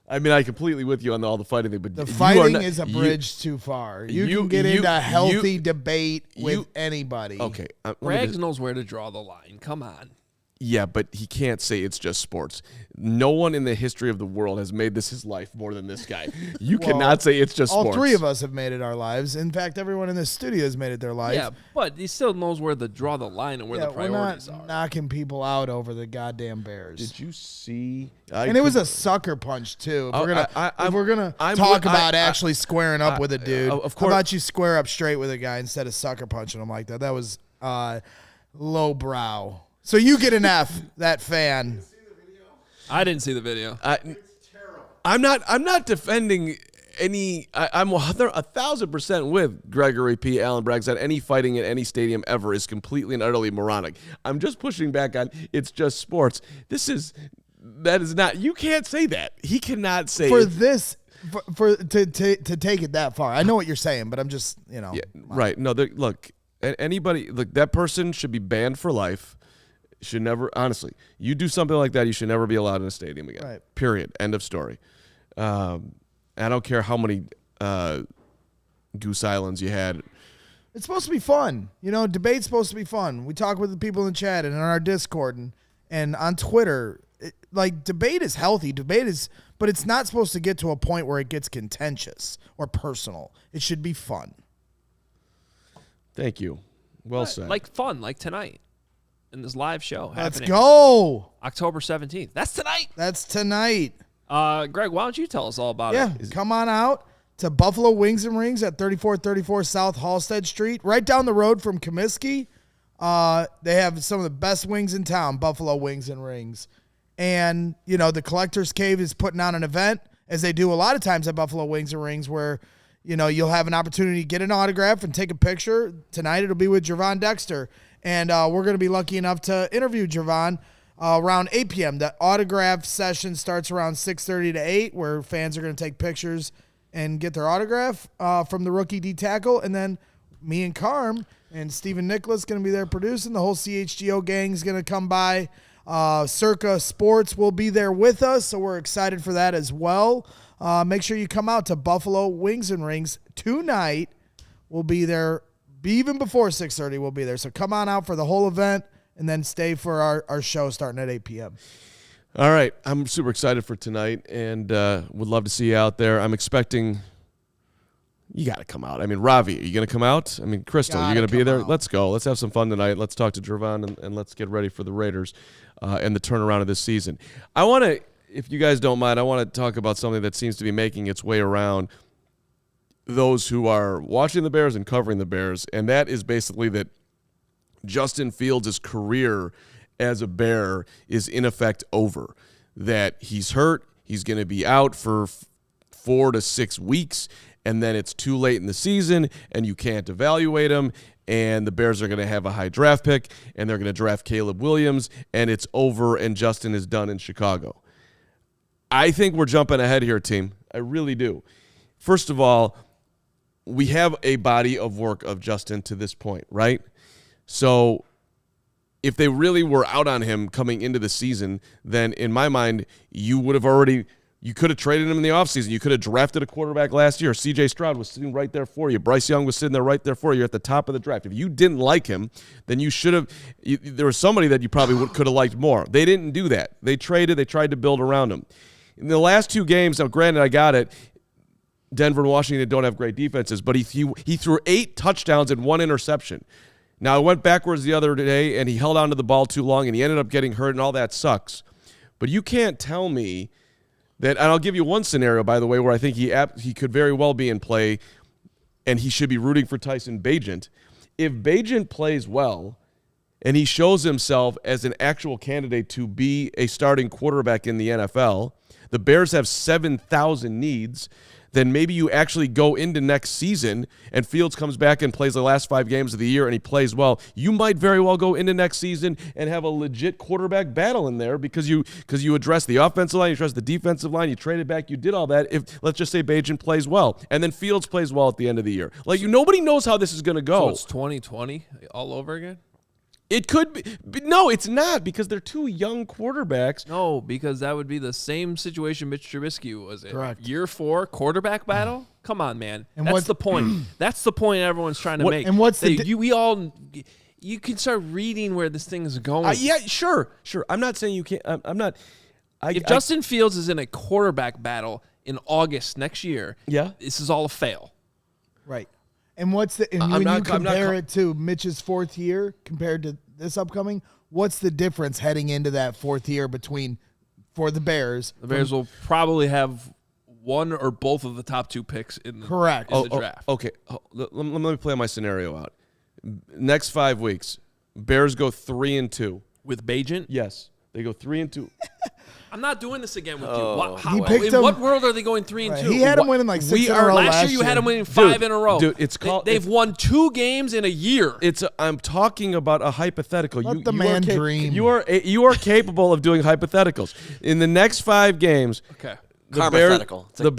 I mean, I completely with you on all the fighting thing, but The you fighting are not, is a bridge too far. You you- can get you- into healthy you- debate with you- anybody. Okay. Let me Rags just- knows where to draw the line. Come on. Yeah, but he can't say it's just sports. No one in the history of the world has made this his life more than this guy. You cannot say it's just all sports. All three of us have made it our lives. In fact, everyone in this studio has made it their life. Yeah, but he still knows where to draw the line and where the priorities we're not are. Knocking people out over the goddamn Bears. Did you see? And it was a sucker punch too. If we're gonna talk about actually squaring up with a dude, of course. How about you square up straight with a guy instead of sucker punching him like that? That was lowbrow. So you get an F, that fan. I didn't see the video. I'm not defending any. I'm 1,000% with Gregory P. Allen Braggs that any fighting at any stadium ever is completely and utterly moronic. I'm just pushing back on it's just sports. That is not. You can't say that. He cannot say for this. To take it that far. I know what you're saying, but I'm just Yeah, right. No, look. Anybody look. That person should be banned for life. Should never, honestly, you do something like that, you should never be allowed in a stadium again. Right. Period. End of story. I don't care how many goose islands you had. It's supposed to be fun. Debate's supposed to be fun. We talk with the people in the chat and on our Discord and on Twitter. Debate is healthy. But it's not supposed to get to a point where it gets contentious or personal. It should be fun. Thank you. Well said. Like fun, like tonight. In this live show. Let's go. October 17th. That's tonight. That's tonight. Greg, why don't you tell us all about it? Yeah, come on out to Buffalo Wings and Rings at 3434 South Halstead Street, right down the road from Comiskey. They have some of the best wings in town, Buffalo Wings and Rings. And, the Collector's Cave is putting on an event, as they do a lot of times at Buffalo Wings and Rings, where, you'll have an opportunity to get an autograph and take a picture. Tonight it'll be with Gervon Dexter. And we're going to be lucky enough to interview Gervon around 8 p.m. The autograph session starts around 6:30 to 8, where fans are going to take pictures and get their autograph from the rookie D-tackle. And then me and Carm and Stephen Nicholas going to be there producing. The whole CHGO gang is going to come by. Circa Sports will be there with us, so we're excited for that as well. Make sure you come out to Buffalo Wings and Rings tonight. We'll be there. Even before 6:30, we'll be there. So come on out for the whole event and then stay for our show starting at 8 p.m. All right. I'm super excited for tonight and would love to see you out there. I'm expecting you got to come out. I mean, Ravi, are you going to come out? I mean, Crystal, you're going to be there? Let's go. Let's have some fun tonight. Let's talk to Gervon and let's get ready for the Raiders and the turnaround of this season. I want to, if you guys don't mind, I want to talk about something that seems to be making its way around those who are watching the Bears and covering the Bears, and that is basically that Justin Fields' career as a Bear is in effect over, that he's hurt, he's going to be out for 4 to 6 weeks, and then it's too late in the season, and you can't evaluate him, and the Bears are going to have a high draft pick, and they're going to draft Caleb Williams, and it's over, and Justin is done in Chicago. I think we're jumping ahead here, team. I really do. First of all, we have a body of work of Justin to this point, right? So if they really were out on him coming into the season, then in my mind, you could have traded him in the offseason. You could have drafted a quarterback last year. C.J. Stroud was sitting right there for you. Bryce Young was sitting there right there for you. You're at the top of the draft. If you didn't like him, then you should have – there was somebody that you probably could have liked more. They didn't do that. They traded. They tried to build around him. In the last 2 games, now granted, I got it, Denver and Washington don't have great defenses, but he threw 8 touchdowns and 1 interception. Now, I went backwards the other day, and he held on to the ball too long, and he ended up getting hurt, and all that sucks. But you can't tell me that, and I'll give you one scenario, by the way, where I think he could very well be in play, and he should be rooting for Tyson Bagent. If Bagent plays well, and he shows himself as an actual candidate to be a starting quarterback in the NFL, the Bears have 7,000 needs, then maybe you actually go into next season and Fields comes back and plays the last 5 games of the year and he plays well. You might very well go into next season and have a legit quarterback battle in there because you address the offensive line, you address the defensive line, you traded back, you did all that. If let's just say Bagent plays well and then Fields plays well at the end of the year. Nobody knows how this is going to go. So it's 2020 all over again? It could be. No, it's not because they're 2 young quarterbacks. No, because that would be the same situation Mitch Trubisky was in. Correct. Year 4 quarterback battle? Come on, man. And That's the point. That's the point everyone's trying to make. And what's we all you can start reading where this thing is going. Yeah, sure. I'm not saying you can't. I'm not. If Justin Fields is in a quarterback battle in August next year, this is all a fail. Right. And when you compare it to Mitch's fourth year compared to this upcoming, what's the difference heading into that fourth year for the Bears? The Bears will probably have one or both of the top 2 picks in the draft. Okay. Let me play my scenario out. Next 5 weeks, Bears go 3-2 with Bagent. Yes, they go 3-2. I'm not doing this again with you. What world are they going 3-2? Right. He had him winning like 6 in a row last year. You had him winning 5 in a row. Dude, it's called. They've won 2 games in a year. I'm talking about a hypothetical. Let the man dream. You are capable of doing hypotheticals. In the next 5 games, okay. The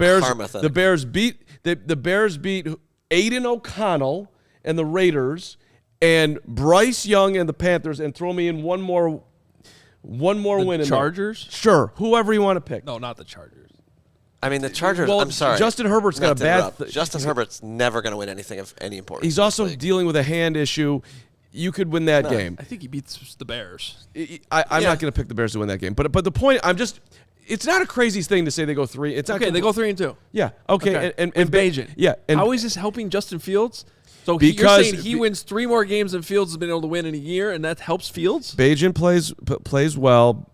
Bears beat Aiden O'Connell and the Raiders and Bryce Young and the Panthers, and throw me in one more win. Chargers? Sure, whoever you want to pick. No, not the Chargers. I mean, the Chargers, I'm sorry. Justin Herbert's got a bad... Justin Herbert's never going to win anything of any importance. He's also dealing with a hand issue. You could win that game. I think he beats the Bears. I'm not going to pick the Bears to win that game. But the point, it's not a crazy thing to say they go 3. It's not they go 3-2. Yeah, okay. And Bagent. Yeah. And how is this helping Justin Fields? So you're saying he wins 3 more games than Fields has been able to win in a year, and that helps Fields? Bagent plays well.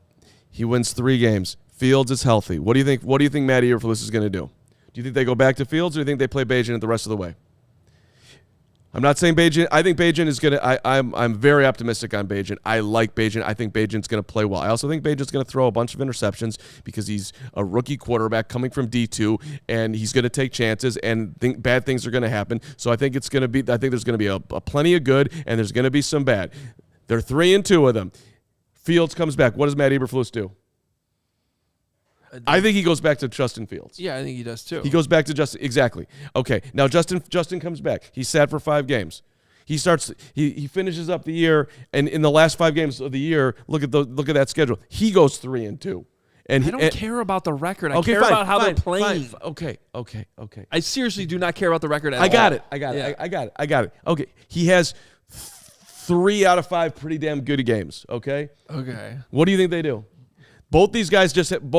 He wins 3 games. Fields is healthy. What do you think? What do you think Matt Eberflus is going to do? Do you think they go back to Fields, or do you think they play Bagent the rest of the way? I'm not saying Bagent. I think Bagent is going to. I'm very optimistic on Bagent. I like Bagent. I think Bagent's going to play well. I also think Bagent's going to throw a bunch of interceptions because he's a rookie quarterback coming from D2, and he's going to take chances, and bad things are going to happen. So I think it's going to be. I think there's going to be a plenty of good, and there's going to be some bad. They're 3-2 of them. Fields comes back. What does Matt Eberflus do? I think he goes back to Justin Fields. Yeah, I think he does too. He goes back to Justin. Exactly. Okay. Now Justin comes back. He's sat for 5 games. He finishes up the year, and in the last 5 games of the year, look at that schedule. He goes 3-2. And I don't care about the record. I care about how they're playing. Okay. I seriously do not care about the record at all. I got it. Okay. He has 3 out of 5 pretty damn good games. Okay. What do you think they do? Both these guys just in the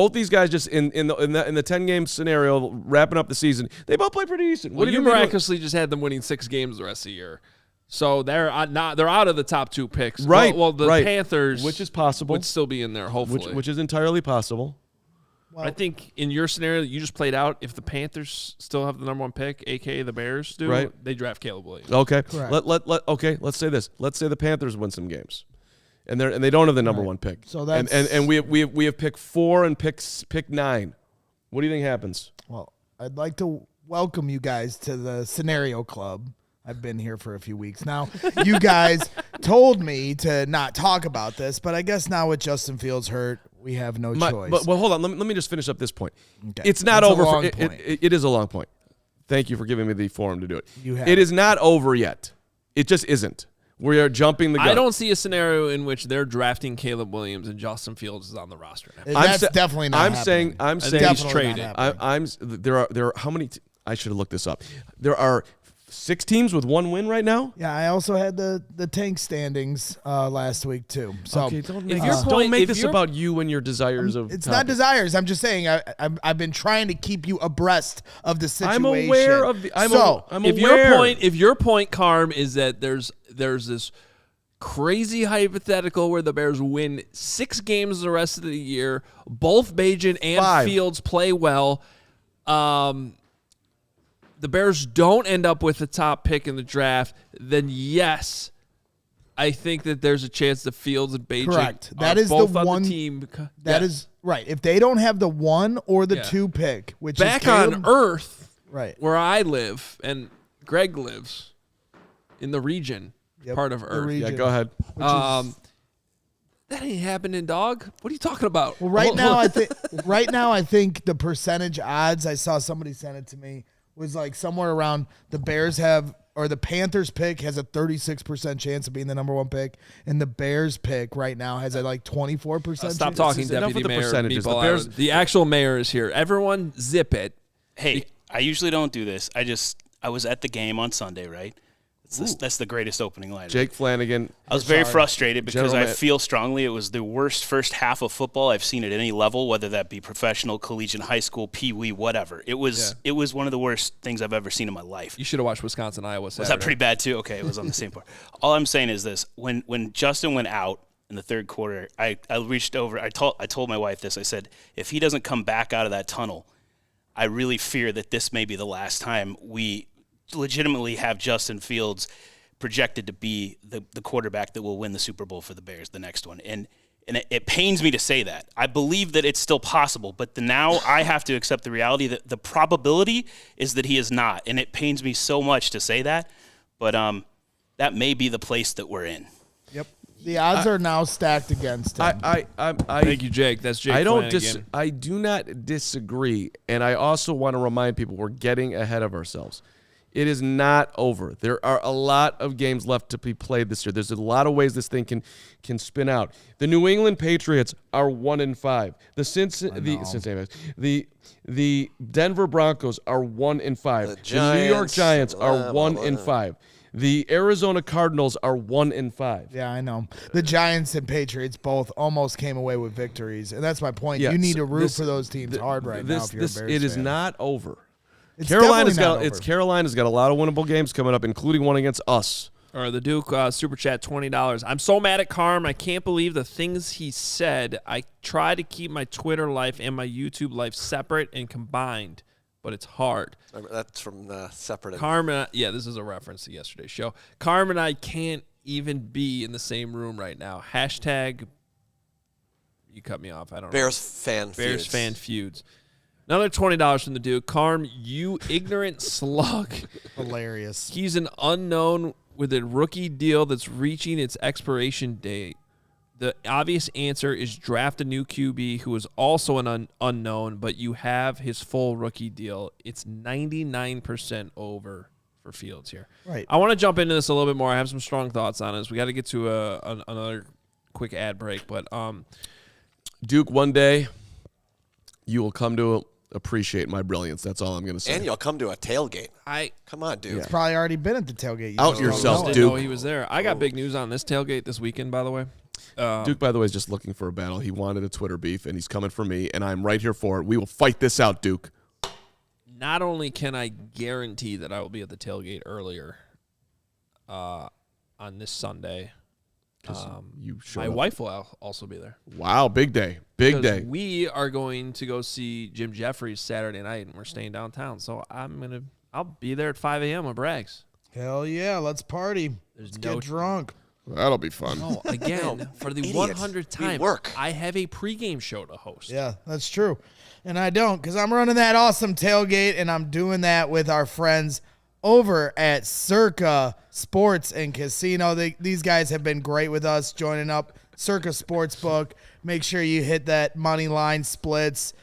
10-game scenario, wrapping up the season, they both play pretty decent. Well, you miraculously just had them winning 6 games the rest of the year, so they're out of the top 2 picks. Right. Well, the Panthers, which is possible, would still be in there, hopefully, which is entirely possible. Well, I think in your scenario that you just played out, if the Panthers still have the number 1 pick, aka the Bears do, they draft Caleb Williams. Okay. Correct. Let's say this. Let's say the Panthers win some games. And they don't have the number 1 pick. So that's and we have pick 4 and pick 9. What do you think happens? Well, I'd like to welcome you guys to the Scenario Club. I've been here for a few weeks now. You guys told me to not talk about this, but I guess now with Justin Fields hurt, we have no choice. But hold on, let me just finish up this point. Okay. It's not That's over. A long point. It is a long point. Thank you for giving me the forum to do it. It is not over yet. It just isn't. We are jumping the gun. I don't see a scenario in which they're drafting Caleb Williams and Justin Fields is on the roster. That's definitely not happening. I'm saying he's traded. There are how many? I should have looked this up. There are 6 teams with 1 win right now. Yeah, I also had the tank standings last week too. So okay, don't make this about you and your desires of. It's not desires. I'm just saying I've been trying to keep you abreast of the situation. I'm aware of the. I'm aware. If your point, Carm, is that there's this crazy hypothetical where the Bears win 6 games the rest of the year, both Bagent and 5. Fields play well. The Bears don't end up with the top pick in the draft, then yes, I think that there's a chance that Fields and Bagent correct. That is both the on one the team. That is right. If they don't have the 1 or the 2 pick, which back is Caleb, on Earth, right where I live and Greg lives in the region, part of Earth. region. Yeah, go ahead. That ain't happening, dog. What are you talking about? Well, right now I think the percentage odds, I saw somebody send it to me, was like somewhere around the Panthers pick has a 36% chance of being the number 1 pick, and the Bears pick right now has a like 24%. Stop talking, Deputy Mayor. Percentages. The actual mayor is here. Everyone, zip it. Hey, I usually don't do this. I was at the game on Sunday, right? That's the greatest opening line. Jake Flanagan. I was very frustrated because General I feel strongly it was the worst first half of football I've seen at any level, whether that be professional, collegiate, high school, pee-wee, whatever. It was one of the worst things I've ever seen in my life. You should have watched Wisconsin, Iowa Saturday. Was that pretty bad too? Okay, it was on the same part. All I'm saying is this: when Justin went out in the third quarter, I reached over. I told my wife this. I said, if he doesn't come back out of that tunnel, I really fear that this may be the last time we legitimately have Justin Fields projected to be the quarterback that will win the Super Bowl for the Bears, the next one. And it pains me to say that. I believe that it's still possible, but now I have to accept the reality that the probability is that he is not. And it pains me so much to say that, but that may be the place that we're in. Yep. The odds are now stacked against him. Thank you, Jake. That's Jake Flanagan. I do not disagree, and I also want to remind people we're getting ahead of ourselves. It is not over. There are a lot of games left to be played this year. There's a lot of ways this thing can spin out. The New England Patriots are 1-5. The Denver Broncos are 1-5. The New York Giants are 1-5. The Arizona Cardinals are 1-5. Yeah, I know. The Giants and Patriots both almost came away with victories, and that's my point. Yeah, you need to root for those teams hard now if you're a Bears fan. It is not over. Carolina's got a lot of winnable games coming up, including one against us. All right, the Duke Super Chat, $20. I'm so mad at Carm. I can't believe the things he said. I try to keep my Twitter life and my YouTube life separate and combined, but it's hard. That's from separate. Carmen, this is a reference to yesterday's show. Carm and I can't even be in the same room right now. Hashtag, you cut me off. I don't know. Bears fan feuds. Another $20 from the Duke. Carm, you ignorant slug. Hilarious. He's an unknown with a rookie deal that's reaching its expiration date. The obvious answer is draft a new QB who is also an unknown, but you have his full rookie deal. It's 99% over for Fields here. Right. I want to jump into this a little bit more. I have some strong thoughts on this. We got to get to another quick ad break, but Duke, one day you will come to appreciate my brilliance. That's all I'm going to say. And you'll come to a tailgate. Come on, dude. He's probably already been at the tailgate. Out yourself, Duke. Duke. Know he was there. I got big news on this tailgate this weekend, by the way. Duke, by the way, is just looking for a battle. He wanted a Twitter beef, and he's coming for me, and I'm right here for it. We will fight this out, Duke. Not only can I guarantee that I will be at the tailgate earlier on this Sunday, my wife will also be there. Wow, big day. Big day. We are going to go see Jim Jeffries Saturday night, and we're staying downtown. So I'll be there at 5 a.m. with Brags. Hell yeah, let's party. Let's get drunk. That'll be fun. Oh, again, for the 100th time, I have a pregame show to host. Yeah, that's true. And I don't, because I'm running that awesome tailgate, and I'm doing that with our friends over at Circa Sports and Casino. These guys have been great with us, joining up Circa Sportsbook. Make sure you hit that money line splits.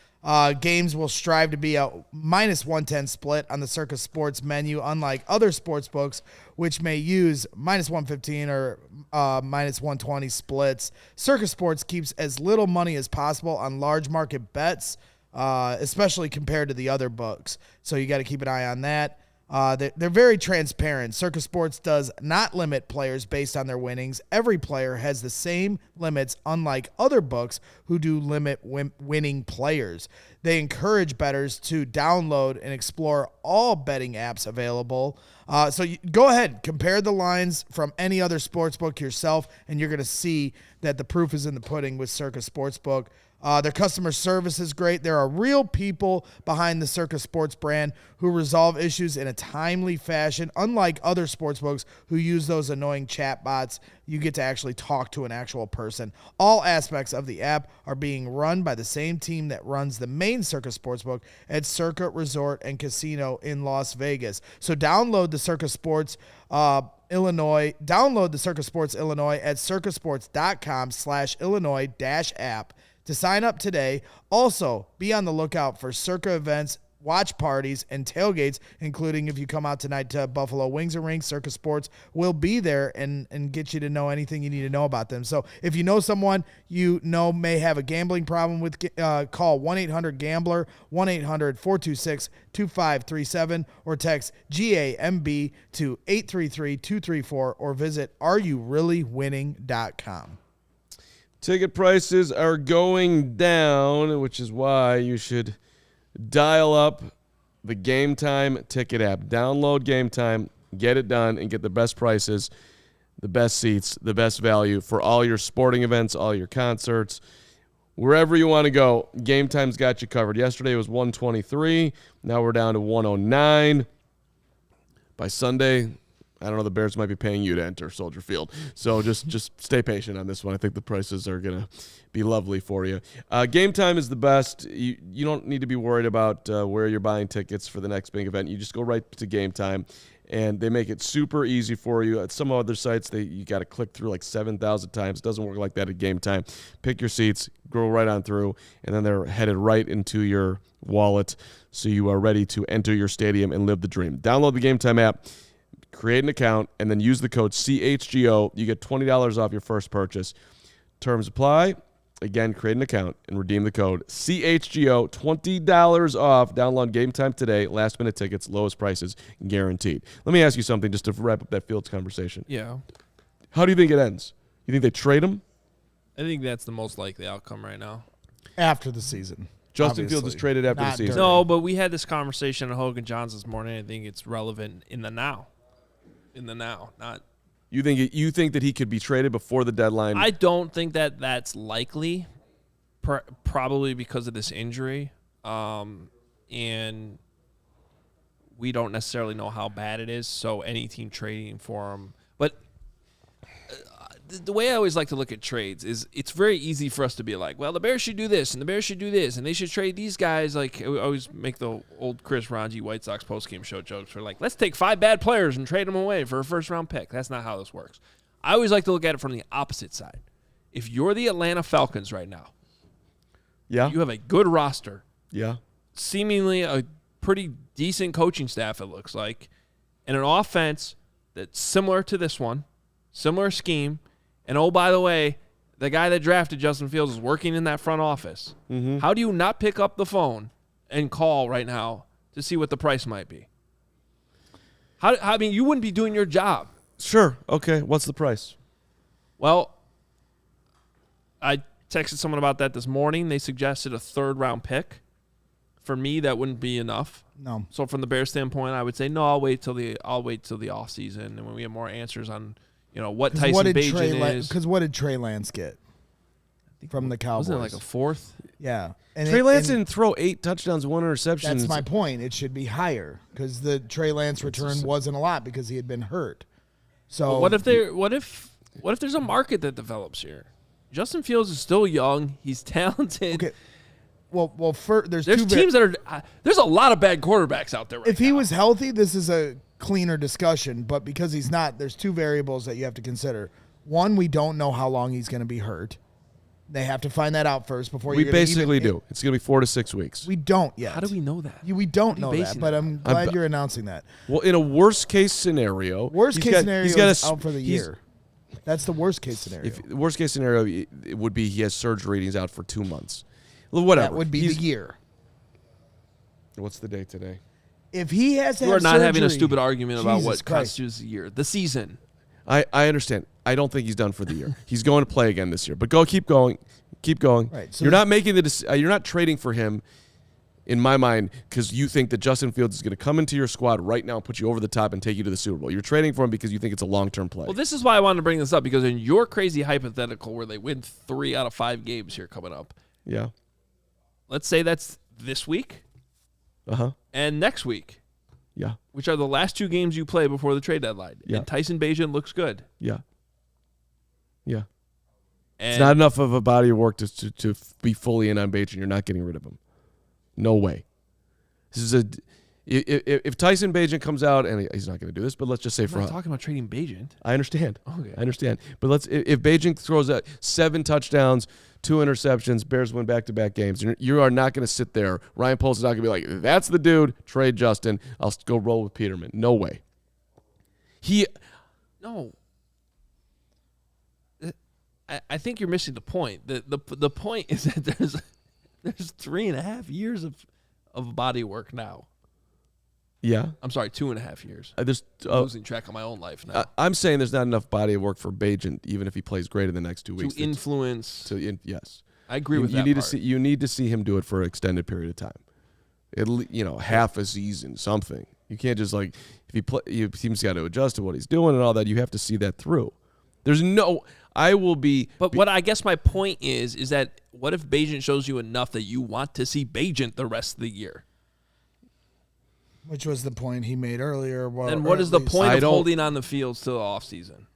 Games will strive to be a -110 split on the Circa Sports menu, unlike other sports books, which may use -115 or -120 splits. Circa Sports keeps as little money as possible on large market bets, especially compared to the other books. So you got to keep an eye on that. They're very transparent. Circa Sports does not limit players based on their winnings. Every player has the same limits, unlike other books who do limit winning players. They encourage bettors to download and explore all betting apps available. So go ahead, compare the lines from any other sports book yourself, and you're going to see that the proof is in the pudding with Circa Sportsbook. Their customer service is great. There are real people behind the Circa Sports brand who resolve issues in a timely fashion. Unlike other sportsbooks who use those annoying chat bots, you get to actually talk to an actual person. All aspects of the app are being run by the same team that runs the main Circa Sportsbook at Circa Resort and Casino in Las Vegas. So download the Circa Sports Illinois. Download the Circa Sports Illinois at circasports.com/Illinois-app to sign up today. Also, be on the lookout for Circa events watch parties, and tailgates, including if you come out tonight to Buffalo Wings and Rings, Circus Sports will be there and get you to know anything you need to know about them. So if you know someone you know may have a gambling problem with, call 1-800-GAMBLER, 1-800-426-2537, or text GAMB to 833-234, or visit areyourreallywinning.com. Ticket prices are going down, which is why you should dial up the Game Time ticket app. Download Game Time, get it done, and get the best prices, the best seats, the best value for all your sporting events, all your concerts, wherever you want to go. Game Time's got you covered. Yesterday it was $123. Now we're down to $109. By Sunday, I don't know, the Bears might be paying you to enter Soldier Field. So just stay patient on this one. I think the prices are going to be lovely for you. Game Time is the best. You don't need to be worried about where you're buying tickets for the next big event. You just go right to Game Time, and they make it super easy for you. At some other sites, you got to click through like 7,000 times. It doesn't work like that at Game Time. Pick your seats, go right on through, and then they're headed right into your wallet, so you are ready to enter your stadium and live the dream. Download the Game Time app, create an account, and then use the code CHGO. You get $20 off your first purchase. Terms apply. Again, create an account and redeem the code CHGO. $20 off. Download Game Time today. Last-minute tickets, lowest prices, guaranteed. Let me ask you something just to wrap up that Fields conversation. Yeah. How do you think it ends? You think they trade him? I think that's the most likely outcome right now. After the season. Justin Fields is traded after the season. during. No, but we had this conversation at Hogan Johns this morning. I think it's relevant in the now. Not. You think that he could be traded before the deadline? I don't think that that's likely, probably because of this injury, and we don't necessarily know how bad it is. So any team trading for him, but the way I always like to look at trades is it's very easy for us to be like, well, the Bears should do this, and the Bears should do this, and they should trade these guys. Like, I always make the old Chris Ranji White Sox postgame show jokes for like, let's take 5 bad players and trade them away for a first-round pick. That's not how this works. I always like to look at it from the opposite side. If you're the Atlanta Falcons right now, yeah, you have a good roster, yeah, seemingly a pretty decent coaching staff, it looks like, and an offense that's similar to this one, similar scheme. And, oh, by the way, the guy that drafted Justin Fields is working in that front office. Mm-hmm. How do you not pick up the phone and call right now to see what the price might be? I mean, you wouldn't be doing your job. Sure. Okay. What's the price? Well, I texted someone about that this morning. They suggested a 3rd-round pick. For me, that wouldn't be enough. No. So from the Bears standpoint, I would say, no, I'll wait till the offseason, and when we have more answers on – what Tyson Bagent is. Because what did Trey Lance get from the Cowboys? Wasn't it like a 4th? Yeah. Trey Lance didn't throw 8 touchdowns, 1 interception. That's my point. It should be higher because the Trey Lance return wasn't a lot because he had been hurt. So well, what if there's a market that develops here? Justin Fields is still young. He's talented. Okay. Well, there's teams that are there's a lot of bad quarterbacks out there right If he was healthy, this is a cleaner discussion, but because he's not, there's 2 variables that you have to consider. One, we don't know how long he's going to be hurt. They have to find that out first before we basically do. It's going to be 4 to 6 weeks. We don't yet. How do we know that? We don't know that, but I'm glad you're announcing that. Well, in a worst case snenario, he's out for the year. That's the worst case scenario. The worst case scenario it would be he has surgery and he's out for 2 months. Well, whatever. That would be the year. What's the date today? If he has to have surgery. We're not having a stupid argument about what constitutes the year. The season. I understand. I don't think he's done for the year. He's going to play again this year. But keep going. Right. So you're not making you're not trading for him, in my mind, because you think that Justin Fields is going to come into your squad right now and put you over the top and take you to the Super Bowl. You're trading for him because you think it's a long-term play. Well, this is why I wanted to bring this up, because in your crazy hypothetical where they win 3 out of 5 games here coming up. Yeah. Let's say that's this week. And next week. Yeah. Which are the last 2 games you play before the trade deadline. Yeah. And Tyson Bagent looks good. Yeah. Yeah. And it's not enough of a body of work to be fully in on Bagent. You're not getting rid of him. No way. If Tyson Bagent comes out, and he's not going to do this, but let's just say I'm not talking about trading Bagent. I understand. Okay. I understand. But if Bagent throws out 7 touchdowns, 2 interceptions, Bears win back-to-back games, you are not going to sit there. Ryan Poles is not going to be like, that's the dude, trade Justin. I'll go roll with Peterman. No way. No. I think you're missing the point. The point is that there's 3.5 years of body work now. Yeah. I'm sorry, 2.5 years. I'm losing track of my own life now. I'm saying there's not enough body of work for Bagent, even if he plays great in the next 2 weeks. To influence. Yes. I agree with that part. You need to see him do it for an extended period of time. Half a season, something. You can't just your team's got to adjust to what he's doing and all that. You have to see that through. But what I guess my point is that what if Bagent shows you enough that you want to see Bagent the rest of the year? Which was the point he made earlier. Then what is the point of holding on the fields till the offseason?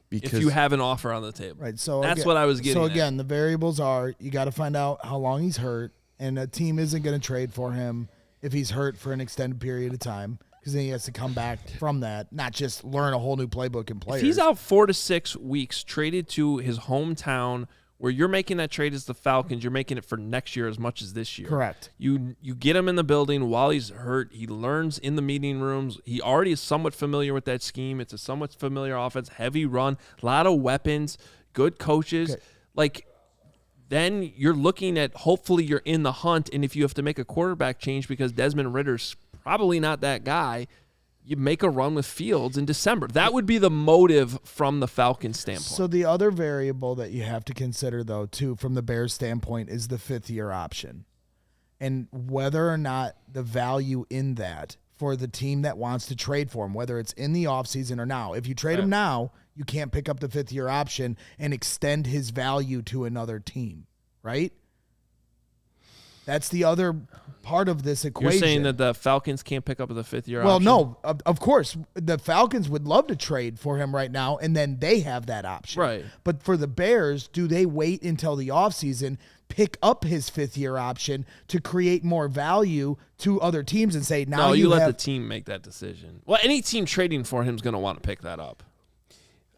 If you have an offer on the table. Right. So that's what I was getting at. So again, the variables are you got to find out how long he's hurt, and a team isn't going to trade for him if he's hurt for an extended period of time, because then he has to come back from that, not just learn a whole new playbook and players. If he's out 4 to 6 weeks, traded to his hometown, where you're making that trade as the Falcons, you're making it for next year as much as this year. Correct. You get him in the building while he's hurt. He learns in the meeting rooms. He already is somewhat familiar with that scheme. It's a somewhat familiar offense, heavy run, a lot of weapons, good coaches. Okay. Then you're looking at hopefully you're in the hunt, and if you have to make a quarterback change because Desmond Ritter's probably not that guy, you make a run with Fields in December. That would be the motive from the Falcons standpoint. So the other variable that you have to consider, though, too, from the Bears standpoint is the 5th-year option and whether or not the value in that for the team that wants to trade for him, whether it's in the offseason or now. If you trade him now, you can't pick up the 5th-year option and extend his value to another team, right? That's the other part of this equation. You're saying that the Falcons can't pick up the 5th-year option? Well, no, of course. The Falcons would love to trade for him right now, and then they have that option. Right. But for the Bears, do they wait until the offseason, pick up his 5th-year option to create more value to other teams and say, now you let the team make that decision. Well, any team trading for him is going to want to pick that up.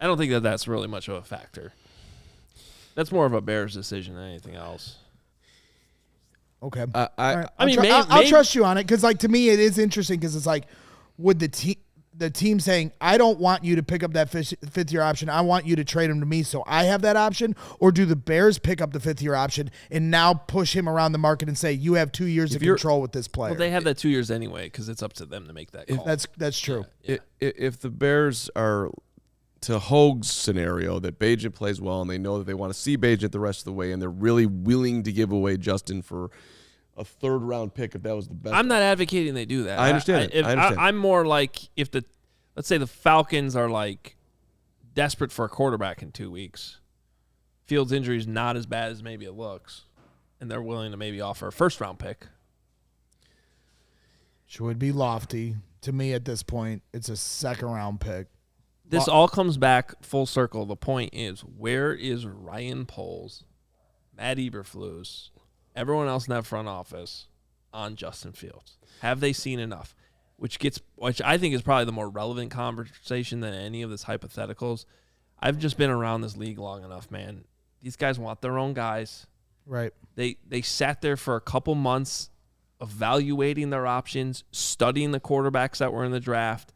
I don't think that that's really much of a factor. That's more of a Bears decision than anything else. Okay. I'll trust you on it because, to me, it is interesting because it's would the team saying, I don't want you to pick up that 5th-year option. I want you to trade him to me so I have that option? Or do the Bears pick up the 5th-year option and now push him around the market and say, you have 2 years of control with this player? Well, they have that 2 years anyway because it's up to them to make that call. That's true. Yeah. If the Bears are to Hoge's scenario that Bagent plays well and they know that they want to see Bagent the rest of the way and they're really willing to give away Justin for a 3rd-round pick if that was the best. I'm not advocating they do that. I understand. I'm more if let's say the Falcons are desperate for a quarterback in 2 weeks. Fields' injury is not as bad as maybe it looks, and they're willing to maybe offer a 1st-round pick. Which would be lofty. To me at this point, it's a 2nd-round pick. This all comes back full circle. The point is, where is Ryan Poles, Matt Eberflus, everyone else in that front office on Justin Fields? Have they seen enough? Which I think is probably the more relevant conversation than any of this hypotheticals. I've just been around this league long enough, man. These guys want their own guys. Right. They sat there for a couple months evaluating their options, studying the quarterbacks that were in the draft,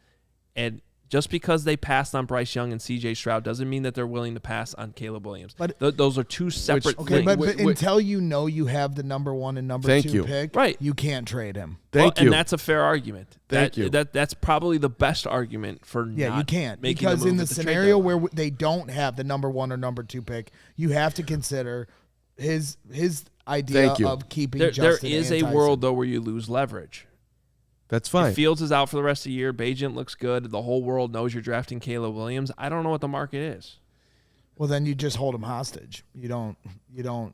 and just because they passed on Bryce Young and C.J. Stroud doesn't mean that they're willing to pass on Caleb Williams. But those are two separate things. But until you know you have the number 1 and number 2 pick, right, you can't trade him. Thank you. And that's a fair argument. Thank you. That's probably the best argument for not you can't. making because the move in the at scenario trade where they don't have the number 1 or number 2 pick, you have to consider his idea of keeping Justin. There is a world, though, where you lose leverage. That's fine. If Fields is out for the rest of the year, Bagent looks good, the whole world knows you're drafting Caleb Williams. I don't know what the market is. Well, then you just hold him hostage. You don't.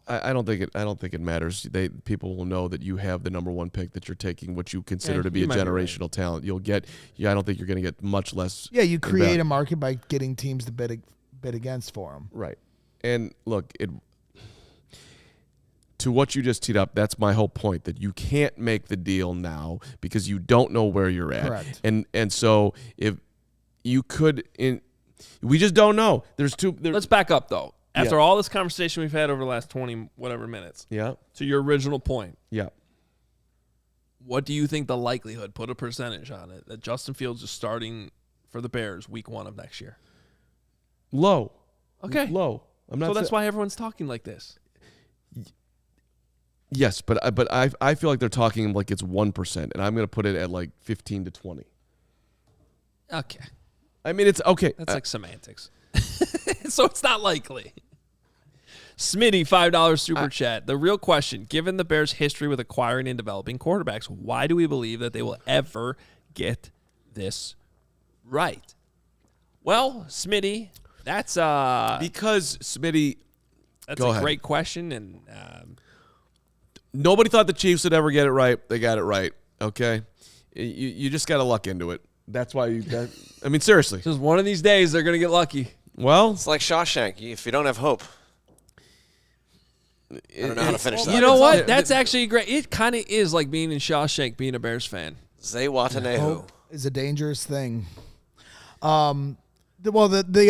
I don't think it matters. People will know that you have the number 1 pick, that you're taking what you consider to be a generational talent. You'll get. I don't think you're going to get much less. Yeah, you create a market by getting teams to bid against for him. Right. And look, to what you just teed up, that's my whole point, that you can't make the deal now because you don't know where you're at. Correct. And so if you could, we just don't know. Let's back up, though. After all this conversation we've had over the last 20 whatever minutes, to your original point, what do you think the likelihood, put a percentage on it, that Justin Fields is starting for the Bears week 1 of next year? Low. Okay. Low. So that's why everyone's talking like this. Yes, but I feel like they're talking like it's 1%, and I'm going to put it at like 15 to 20. Okay. I mean, it's okay. That's like semantics. So it's not likely. Smitty, $5 super chat. The real question, given the Bears' history with acquiring and developing quarterbacks, why do we believe that they will ever get this right? Well, Smitty, that's because Smitty. That's a great question, and nobody thought the Chiefs would ever get it right. They got it right. Okay, you just got to luck into it. That's why I mean, seriously. Just one of these days, they're gonna get lucky. Well, it's like Shawshank. If you don't have hope. I don't know how to finish that. You know what? That's actually great. It kind of is like being in Shawshank, being a Bears fan. Zay Watanehu. Hope is a dangerous thing. The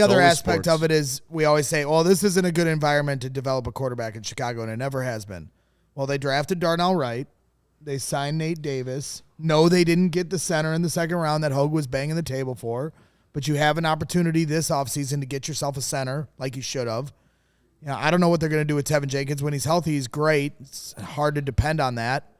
other aspect of it is we always say, well, this isn't a good environment to develop a quarterback in Chicago, and it never has been. Well, they drafted Darnell Wright. They signed Nate Davis. No, they didn't get the center in the second round that Hoge was banging the table for, but you have an opportunity this offseason to get yourself a center like you should have. You know, I don't know what they're going to do with Tevin Jenkins. When he's healthy, he's great. It's hard to depend on that.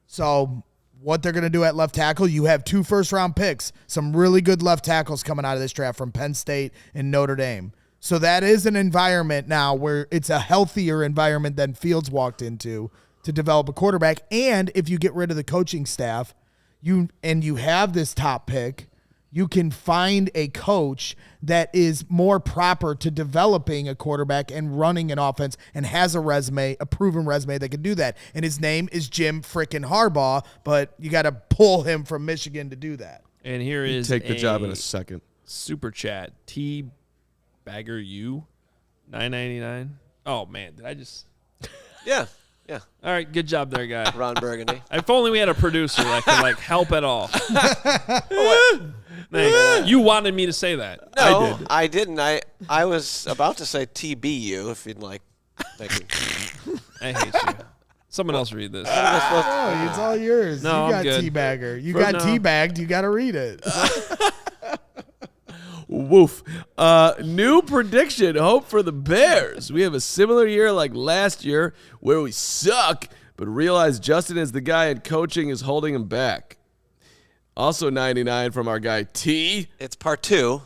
So what they're going to do at left tackle, you have 2 first-round picks, some really good left tackles coming out of this draft from Penn State and Notre Dame. So that is an environment now where it's a healthier environment than Fields walked into to develop a quarterback. And if you get rid of the coaching staff, you have this top pick, you can find a coach that is more proper to developing a quarterback and running an offense and has a proven resume that can do that. And his name is Jim frickin' Harbaugh, but you got to pull him from Michigan to do that. And here is take the job in a second. Super chat. T Bagger U, $9.99. Oh man, did I just? Yeah. All right, good job there, guy. Ron Burgundy. If only we had a producer that could help at all. You wanted me to say that. No, I didn't. I was about to say TBU if you'd like. Thank you. I hate you. Someone else read this. Oh, it's all yours. No, you got I'm good. teabagger. You got teabagged. You got to read it. Woof. New prediction. Hope for the Bears. We have a similar year like last year where we suck, but realize Justin is the guy and coaching is holding him back. Also 99 from our guy T. It's part 2.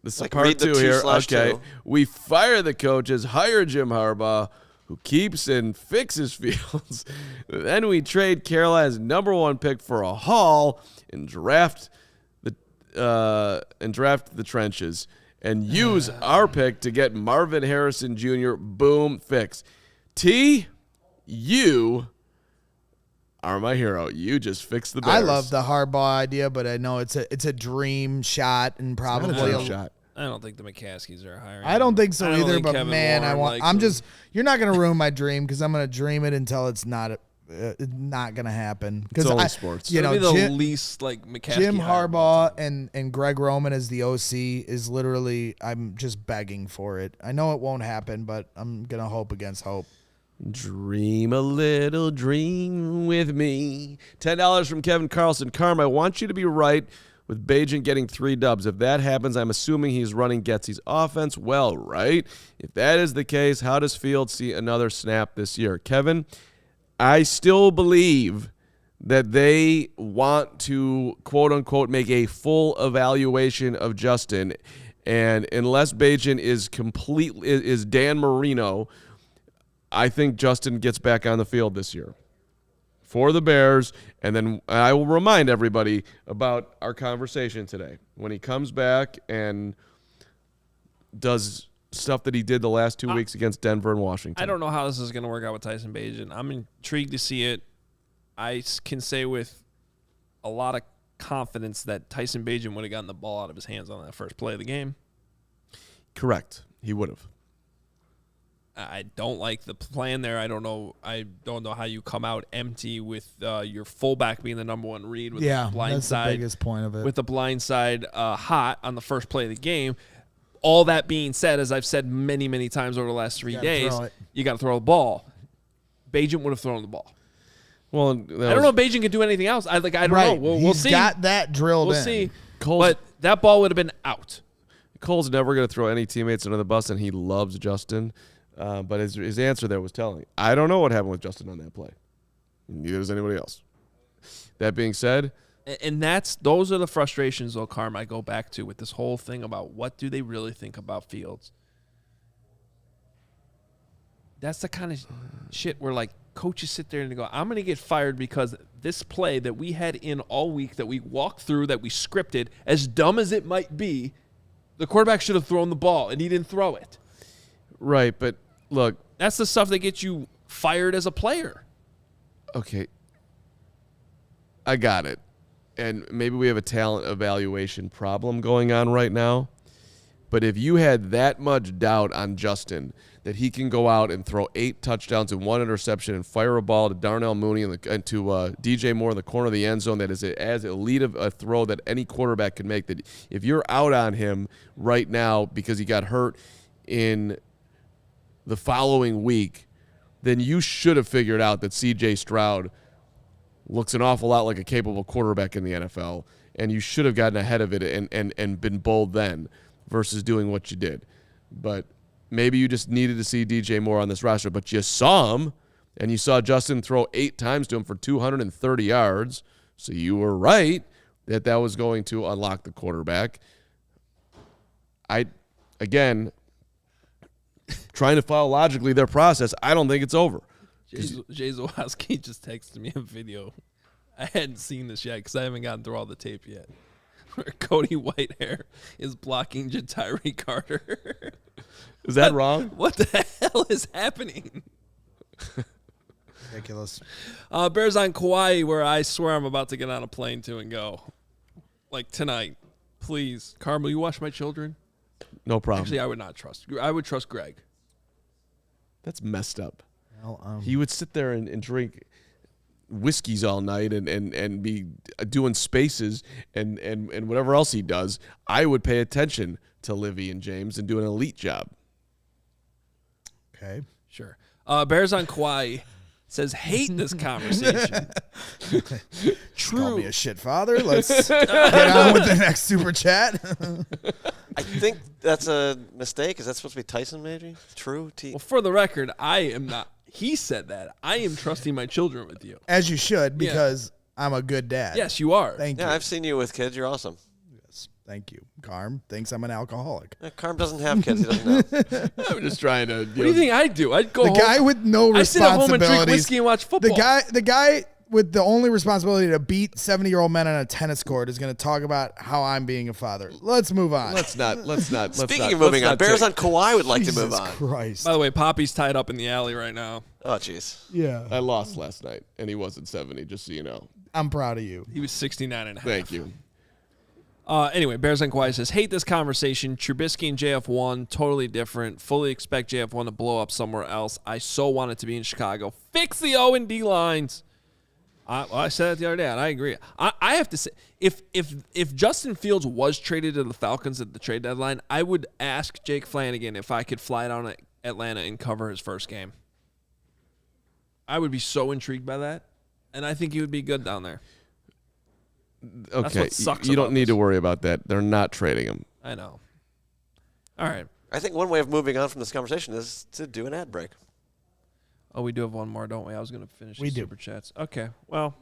This is part 2 here. Okay. 2. We fire the coaches, hire Jim Harbaugh, who keeps and fixes Fields. Then we trade Carolina's #1 pick for a haul and draft the trenches and use our pick to get Marvin Harrison Jr. Boom, fix. T, you are my hero. You just fixed the Bears. I love the Harbaugh idea, but I know it's a dream shot and probably a shot. I don't think the McCaskies are hiring. I don't think so either, but Kevin man, Warren you're not going to ruin my dream because I'm going to dream it until it's not going to happen. It's only sports. You know, the least McCaskey. Jim Harbaugh and Greg Roman as the OC is literally, I'm just begging for it. I know it won't happen, but I'm going to hope against hope. Dream a little dream with me. $10 from Kevin Carlson. Carm, I want you to be right with Bagent getting 3 dubs. If that happens, I'm assuming he's running Getsy's offense well, right? If that is the case, how does Fields see another snap this year? Kevin, I still believe that they want to, quote-unquote, make a full evaluation of Justin. And unless Bagent is Dan Marino, I think Justin gets back on the field this year for the Bears. And then I will remind everybody about our conversation today. When he comes back and does stuff that he did the last 2 weeks against Denver and Washington. I don't know how this is going to work out with Tyson Bagent. I'm intrigued to see it. I can say with a lot of confidence that Tyson Bagent would have gotten the ball out of his hands on that first play of the game. Correct. He would have. I don't like the plan there. I don't know how you come out empty with your fullback being the number one read with the blind that's side. the biggest point of it. With the blind side hot on the first play of the game. All that being said, as I've said many, many times over the last 3 days, you got to throw the ball. Bagent would have thrown the ball. Well, I don't know if Bagent could do anything else. I don't know. We'll see. He's got that drilled in. We'll see. But that ball would have been out. Cole's never going to throw any teammates under the bus, and he loves Justin. But his answer there was telling. I don't know what happened with Justin on that play. Neither does anybody else. That being said, and those are the frustrations, though, Carm, I go back to with this whole thing about what do they really think about Fields. That's the kind of shit where, like, coaches sit there and they go, I'm going to get fired because this play that we had in all week, that we walked through, that we scripted, as dumb as it might be, the quarterback should have thrown the ball, and he didn't throw it. Right, but look. That's the stuff that gets you fired as a player. Okay. I got it. And maybe we have a talent evaluation problem going on right now. But if you had that much doubt on Justin that he can go out and throw 8 touchdowns and 1 interception and fire a ball to Darnell Mooney and to DJ Moore in the corner of the end zone that is as elite of a throw that any quarterback can make, that if you're out on him right now because he got hurt in the following week, then you should have figured out that C.J. Stroud looks an awful lot like a capable quarterback in the NFL, and you should have gotten ahead of it and been bold then versus doing what you did. But maybe you just needed to see DJ Moore on this roster, but you saw him, and you saw Justin throw 8 times to him for 230 yards, so you were right that was going to unlock the quarterback. Again, trying to follow logically their process, I don't think it's over. Jay Zawowski just texted me a video. I hadn't seen this yet because I haven't gotten through all the tape yet. Where Cody Whitehair is blocking Jatiri Carter. Is that wrong? What the hell is happening? Ridiculous. Bears on Kauai, where I swear I'm about to get on a plane to and go. Like tonight. Please. Carmel, you watch my children? No problem. Actually, I would not trust. I would trust Greg. That's messed up. Well, he would sit there and drink whiskeys all night and be doing spaces and whatever else he does. I would pay attention to Livy and James and do an elite job. Okay. Sure. Bears on Kauai says, hate this conversation. True. Call me a shit father. Let's get on with the next super chat. I think that's a mistake. Is that supposed to be Tyson, maybe? True? Well, for the record, I am not. He said that. I am trusting my children with you. As you should, because I'm a good dad. Yes, you are. Thank you. Yeah, I've seen you with kids. You're awesome. Yes, thank you. Carm thinks I'm an alcoholic. Carm doesn't have kids. He doesn't know. I'm just trying to. What do you think I'd do? I'd go The home. guy with no I sit at home and drink responsibilities. whiskey and watch football. The guy with the only responsibility to beat 70-year-old men on a tennis court is going to talk about how I'm being a father. Let's move on. Let's not. Speaking of moving on, Bears on Kauai would like to move Jesus on. Christ. By the way, Poppy's tied up in the alley right now. Oh, jeez. Yeah. I lost last night, and he wasn't 70, just so you know. I'm proud of you. He was 69 and a half. Thank you. Anyway, Bears on Kauai says, hate this conversation. Trubisky and JF1, totally different. Fully expect JF1 to blow up somewhere else. I so want it to be in Chicago. Fix the O&D lines. I said it the other day, and I agree. I have to say, if Justin Fields was traded to the Falcons at the trade deadline, I would ask Jake Flanagan if I could fly down to Atlanta and cover his first game. I would be so intrigued by that, and I think he would be good down there. Okay, what sucks you don't about need this. to worry about that. They're not trading him. I know. All right. I think one way of moving on from this conversation is to do an ad break. Oh, we do have one more, don't we? I was going to finish We the do. Super Chats. Okay, well,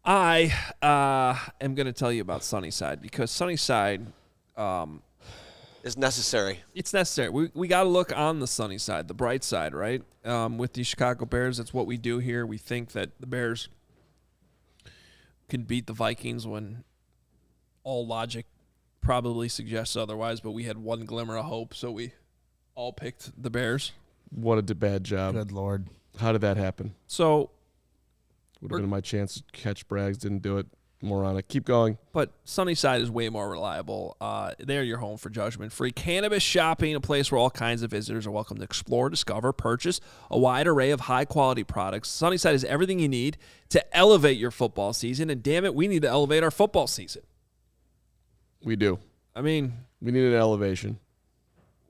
I am going to tell you about Sunnyside because Sunnyside, Is necessary. it's necessary. We got to look on the sunny side, the bright side, right? With the Chicago Bears, that's what we do here. We think that the Bears can beat the Vikings when all logic probably suggests otherwise, but we had one glimmer of hope, so we all picked the Bears. What a bad job. Good Lord. How did that happen? So Would have been my chance to catch Braggs. Didn't do it. moronic. Keep going. But Sunnyside is way more reliable. They're your home for judgment-free cannabis shopping, a place where all kinds of visitors are welcome to explore, discover, purchase a wide array of high-quality products. Sunnyside is everything you need to elevate your football season, and damn it, we need to elevate our football season. We do. I mean, we need an elevation.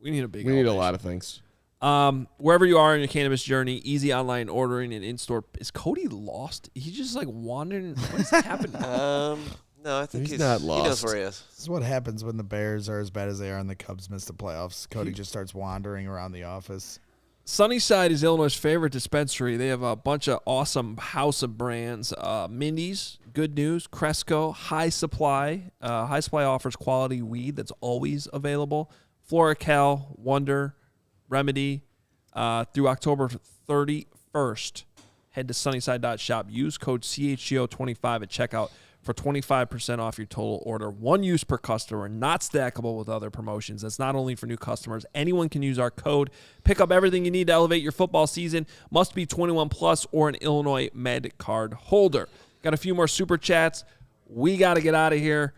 We need a big. We need a lot of things. Wherever you are in your cannabis journey, easy online ordering and in-store. Is Cody lost? He's just like wandering. What's happening? No, I think he's not lost. He knows where he is. This is what happens when the Bears are as bad as they are and the Cubs miss the playoffs. Cody just starts wandering around the office. Sunnyside is Illinois' favorite dispensary. They have a bunch of awesome house of brands. Mindy's, good news. Cresco, High Supply. High Supply offers quality weed that's always available. Floracal, Wonder, Remedy, through October 31st. Head to sunnyside.shop. Use code CHGO25 at checkout for 25% off your total order. One use per customer, not stackable with other promotions. That's not only for new customers. Anyone can use our code. Pick up everything you need to elevate your football season. Must be 21 plus or an Illinois Med card holder. Got a few more super chats. We got to get out of here.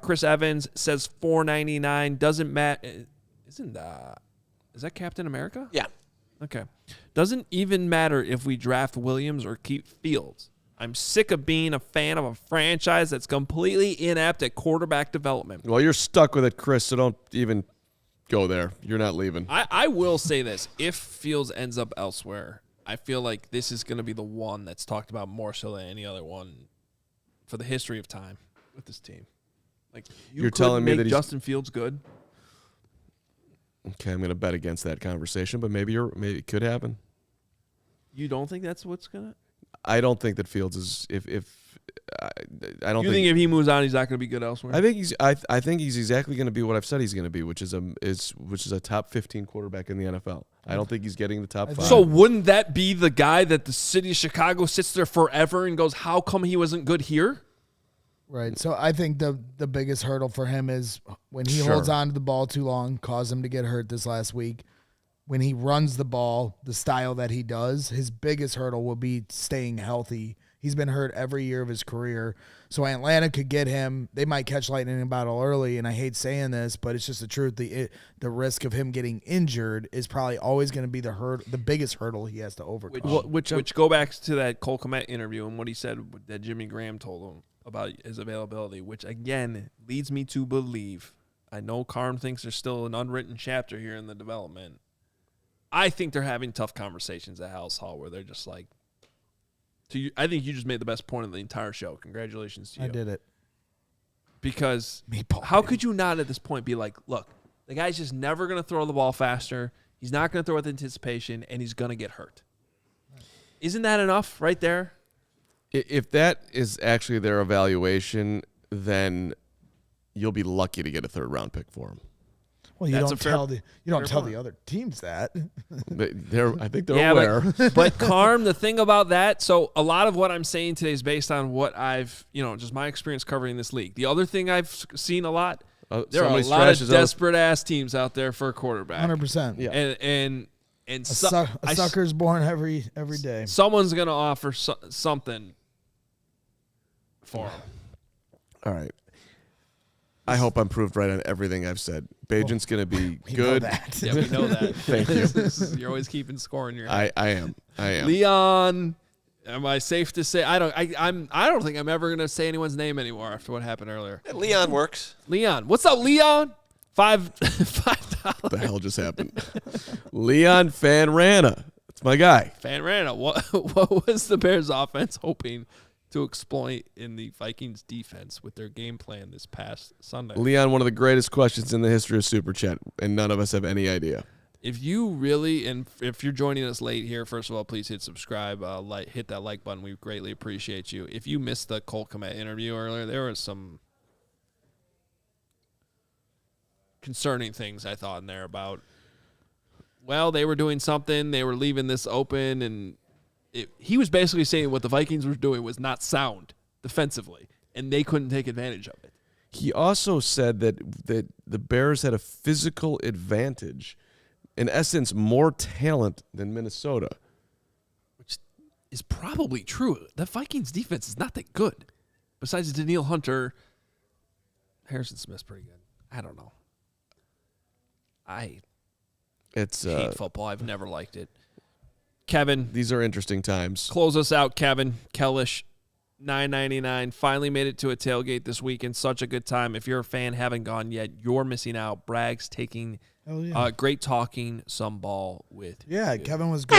Chris Evans says $4.99. Doesn't matter. Is that Captain America? Yeah. Okay. Doesn't even matter if we draft Williams or keep Fields. I'm sick of being a fan of a franchise that's completely inept at quarterback development. Well, you're stuck with it, Chris, so don't even go there. You're not leaving. I will say this. If Fields ends up elsewhere, I feel like this is going to be the one that's talked about more so than any other one for the history of time with this team. Like, you're telling me that Justin Fields good? Okay, I'm going to bet against that conversation, but maybe it could happen. You don't think that's what's going to? I don't think that Fields is I don't think if he moves on, he's not going to be good elsewhere. I think he's exactly going to be what I've said he's going to be, which is a top 15 quarterback in the NFL. I don't think he's getting the top 5. So wouldn't that be the guy that the city of Chicago sits there forever and goes, "How come he wasn't good here?" Right. So I think the biggest hurdle for him is when he holds on to the ball too long, caused him to get hurt this last week. When he runs the ball, the style that he does, his biggest hurdle will be staying healthy. He's been hurt every year of his career. So Atlanta could get him. They might catch lightning in a battle early, and I hate saying this, but it's just the truth. The risk of him getting injured is probably always going to be the biggest hurdle he has to overcome. Which go back to that Cole Kmet interview and what he said that Jimmy Graham told him about his availability, which, again, leads me to believe. I know Carm thinks there's still an unwritten chapter here in the development. I think they're having tough conversations at House Hall where they're just like, I think you just made the best point of the entire show. Congratulations to you. I did it. Because how could you not at this point be like, look, the guy's just never going to throw the ball faster. He's not going to throw with anticipation, and he's going to get hurt. Isn't that enough right there? If that is actually their evaluation, then you'll be lucky to get a third-round pick for him. Well, you don't tell the other teams that. I think they're aware. But Carm, the thing about that, so a lot of what I'm saying today is based on what I've, just my experience covering this league. The other thing I've seen a lot, there are a lot of desperate-ass teams out there for a quarterback. 100%. Yeah. And a sucker's born every day. Someone's going to offer something for him. All right. I hope I'm proved right on everything I've said. Bagent's going to be good. Yeah, we know that. Thank you. You're always keeping score in your head. I am. Leon, am I safe to say? I don't think I'm ever going to say anyone's name anymore after what happened earlier. Leon works. Leon. What's up, Leon? $5. What the hell just happened? Leon Fanrana. That's my guy. Fanrana. What was the Bears offense hoping to exploit in the Vikings defense with their game plan this past Sunday? Leon, one of the greatest questions in the history of Super Chat, and none of us have any idea. If you really, and if you're joining us late here, first of all, please hit subscribe, hit that like button. We greatly appreciate you. If you missed the Cole Kmet interview earlier, there was some concerning things I thought in there about, well, they were doing something, they were leaving this open, and he was basically saying what the Vikings were doing was not sound defensively, and they couldn't take advantage of it. He also said that the Bears had a physical advantage, in essence, more talent than Minnesota. Which is probably true. The Vikings defense is not that good. besides Daniil Hunter, Harrison Smith's pretty good. I don't know. I hate football. I've never liked it. Kevin, These are interesting times. close us out, Kevin. Kellish, $9.99. Finally made it to a tailgate this weekend. Such a good time. If you're a fan, haven't gone yet, you're missing out. Bragg's taking great talking some ball with Yeah, you. Kevin was great.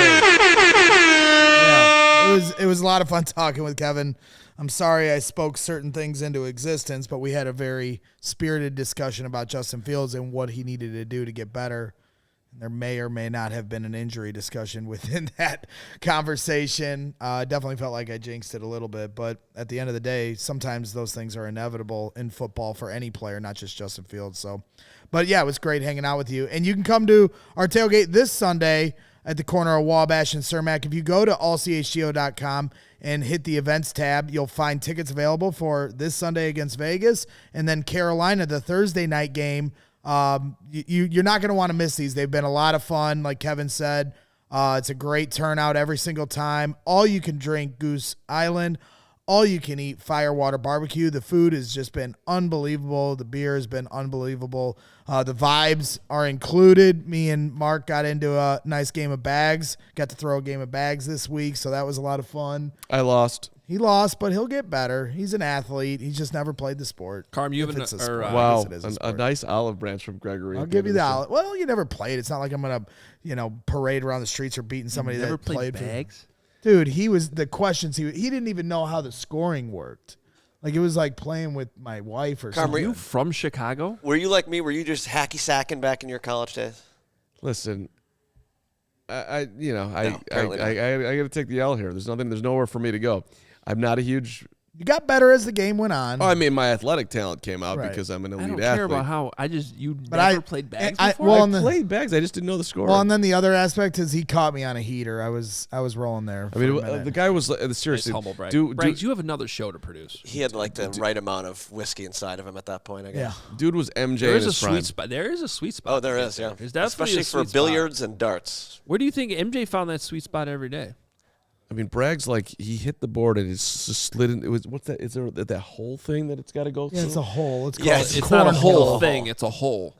Yeah, it was a lot of fun talking with Kevin. I'm sorry I spoke certain things into existence, but we had a very spirited discussion about Justin Fields and what he needed to do to get better. There may or may not have been an injury discussion within that conversation. Definitely felt like I jinxed it a little bit, but at the end of the day, sometimes those things are inevitable in football for any player, not just Justin Fields. So, but yeah, it was great hanging out with you. And you can come to our tailgate this Sunday at the corner of Wabash and Cermak. If you go to allchgo.com and hit the events tab, you'll find tickets available for this Sunday against Vegas, and then Carolina, the Thursday night game. You're not going to want to miss these. They've been a lot of fun, like Kevin said. It's a great turnout every single time. All you can drink Goose Island. All you can eat Firewater Barbecue. The food has just been unbelievable. The beer has been unbelievable. The vibes are included. Me and Mark got into a nice game of bags. Got to throw a game of bags this week, so that was a lot of fun. I lost. He lost, but he'll get better. He's an athlete. He's just never played the sport. Carm, you If have it's an a sport. I Wow, guess it is a sport. nice olive branch from Gregory. I'll at give you end the of show. olive. Well, you never played. It's not like I'm gonna, parade around the streets or beating somebody never that played bags. Dude, the questions he didn't even know how the scoring worked. Like it was like playing with my wife or Carm, something. You from Chicago? Were you like me? Were you just hacky sacking back in your college days? Listen, I apparently not. got to take the L here. There's nowhere for me to go. I'm not a huge. You got better as the game went on. Oh, I mean, my athletic talent came out Right. because I'm an elite I don't athlete. care about how you But never played bags I- before. well, I and the- played bags. I just didn't know the score. Well, and then the other aspect is he caught me on a heater. I was rolling there. I mean, for a minute. the guy was seriously. Nice humble brag. Dude, Braggs, you have another show to produce. He had like the right amount of whiskey inside of him at that point, I yeah. guess. dude was MJ There in is a his prime. sweet spot. There is a sweet spot. Oh, there is, yeah. There's definitely Especially a for sweet spot. billiards and darts. Where do you think MJ found that sweet spot every day? I mean, Bragg's like he hit the board and it's just slid in. It was what's that? Is there that whole thing that it's got to go through? Yeah, it's a hole. It's called Yeah, It's not a whole cornhole. thing. It's a hole.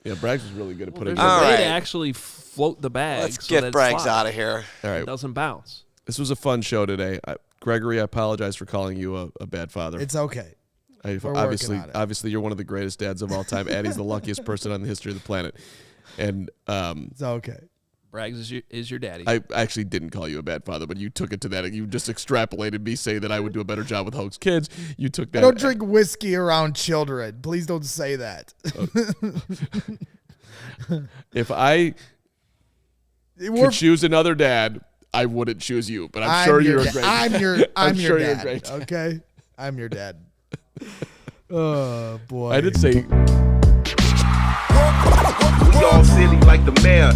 Yeah, Braggs was really good at putting. There's it a All way right. to actually float the bag. Let's so get that it Braggs slides. out of here. All It right, doesn't bounce. this was a fun show today. Gregory, I apologize for calling you a bad father. It's okay. We're Obviously, working on it. obviously, you're one of the greatest dads of all time. Addie's the luckiest person on the history of the planet, and It's okay. Braggs is your daddy. I actually didn't call you a bad father, but you took it to that. You just extrapolated me saying that I would do a better job with Hoge's kids. You took that. I don't drink whiskey around children. Please don't say that. If I We're- could choose another dad, I wouldn't choose you. But I'm I'm sure your you're a da- great. I'm your I'm your sure you're dad. great. Okay, I'm your dad. Oh boy. I did say. We all silly like the mayor.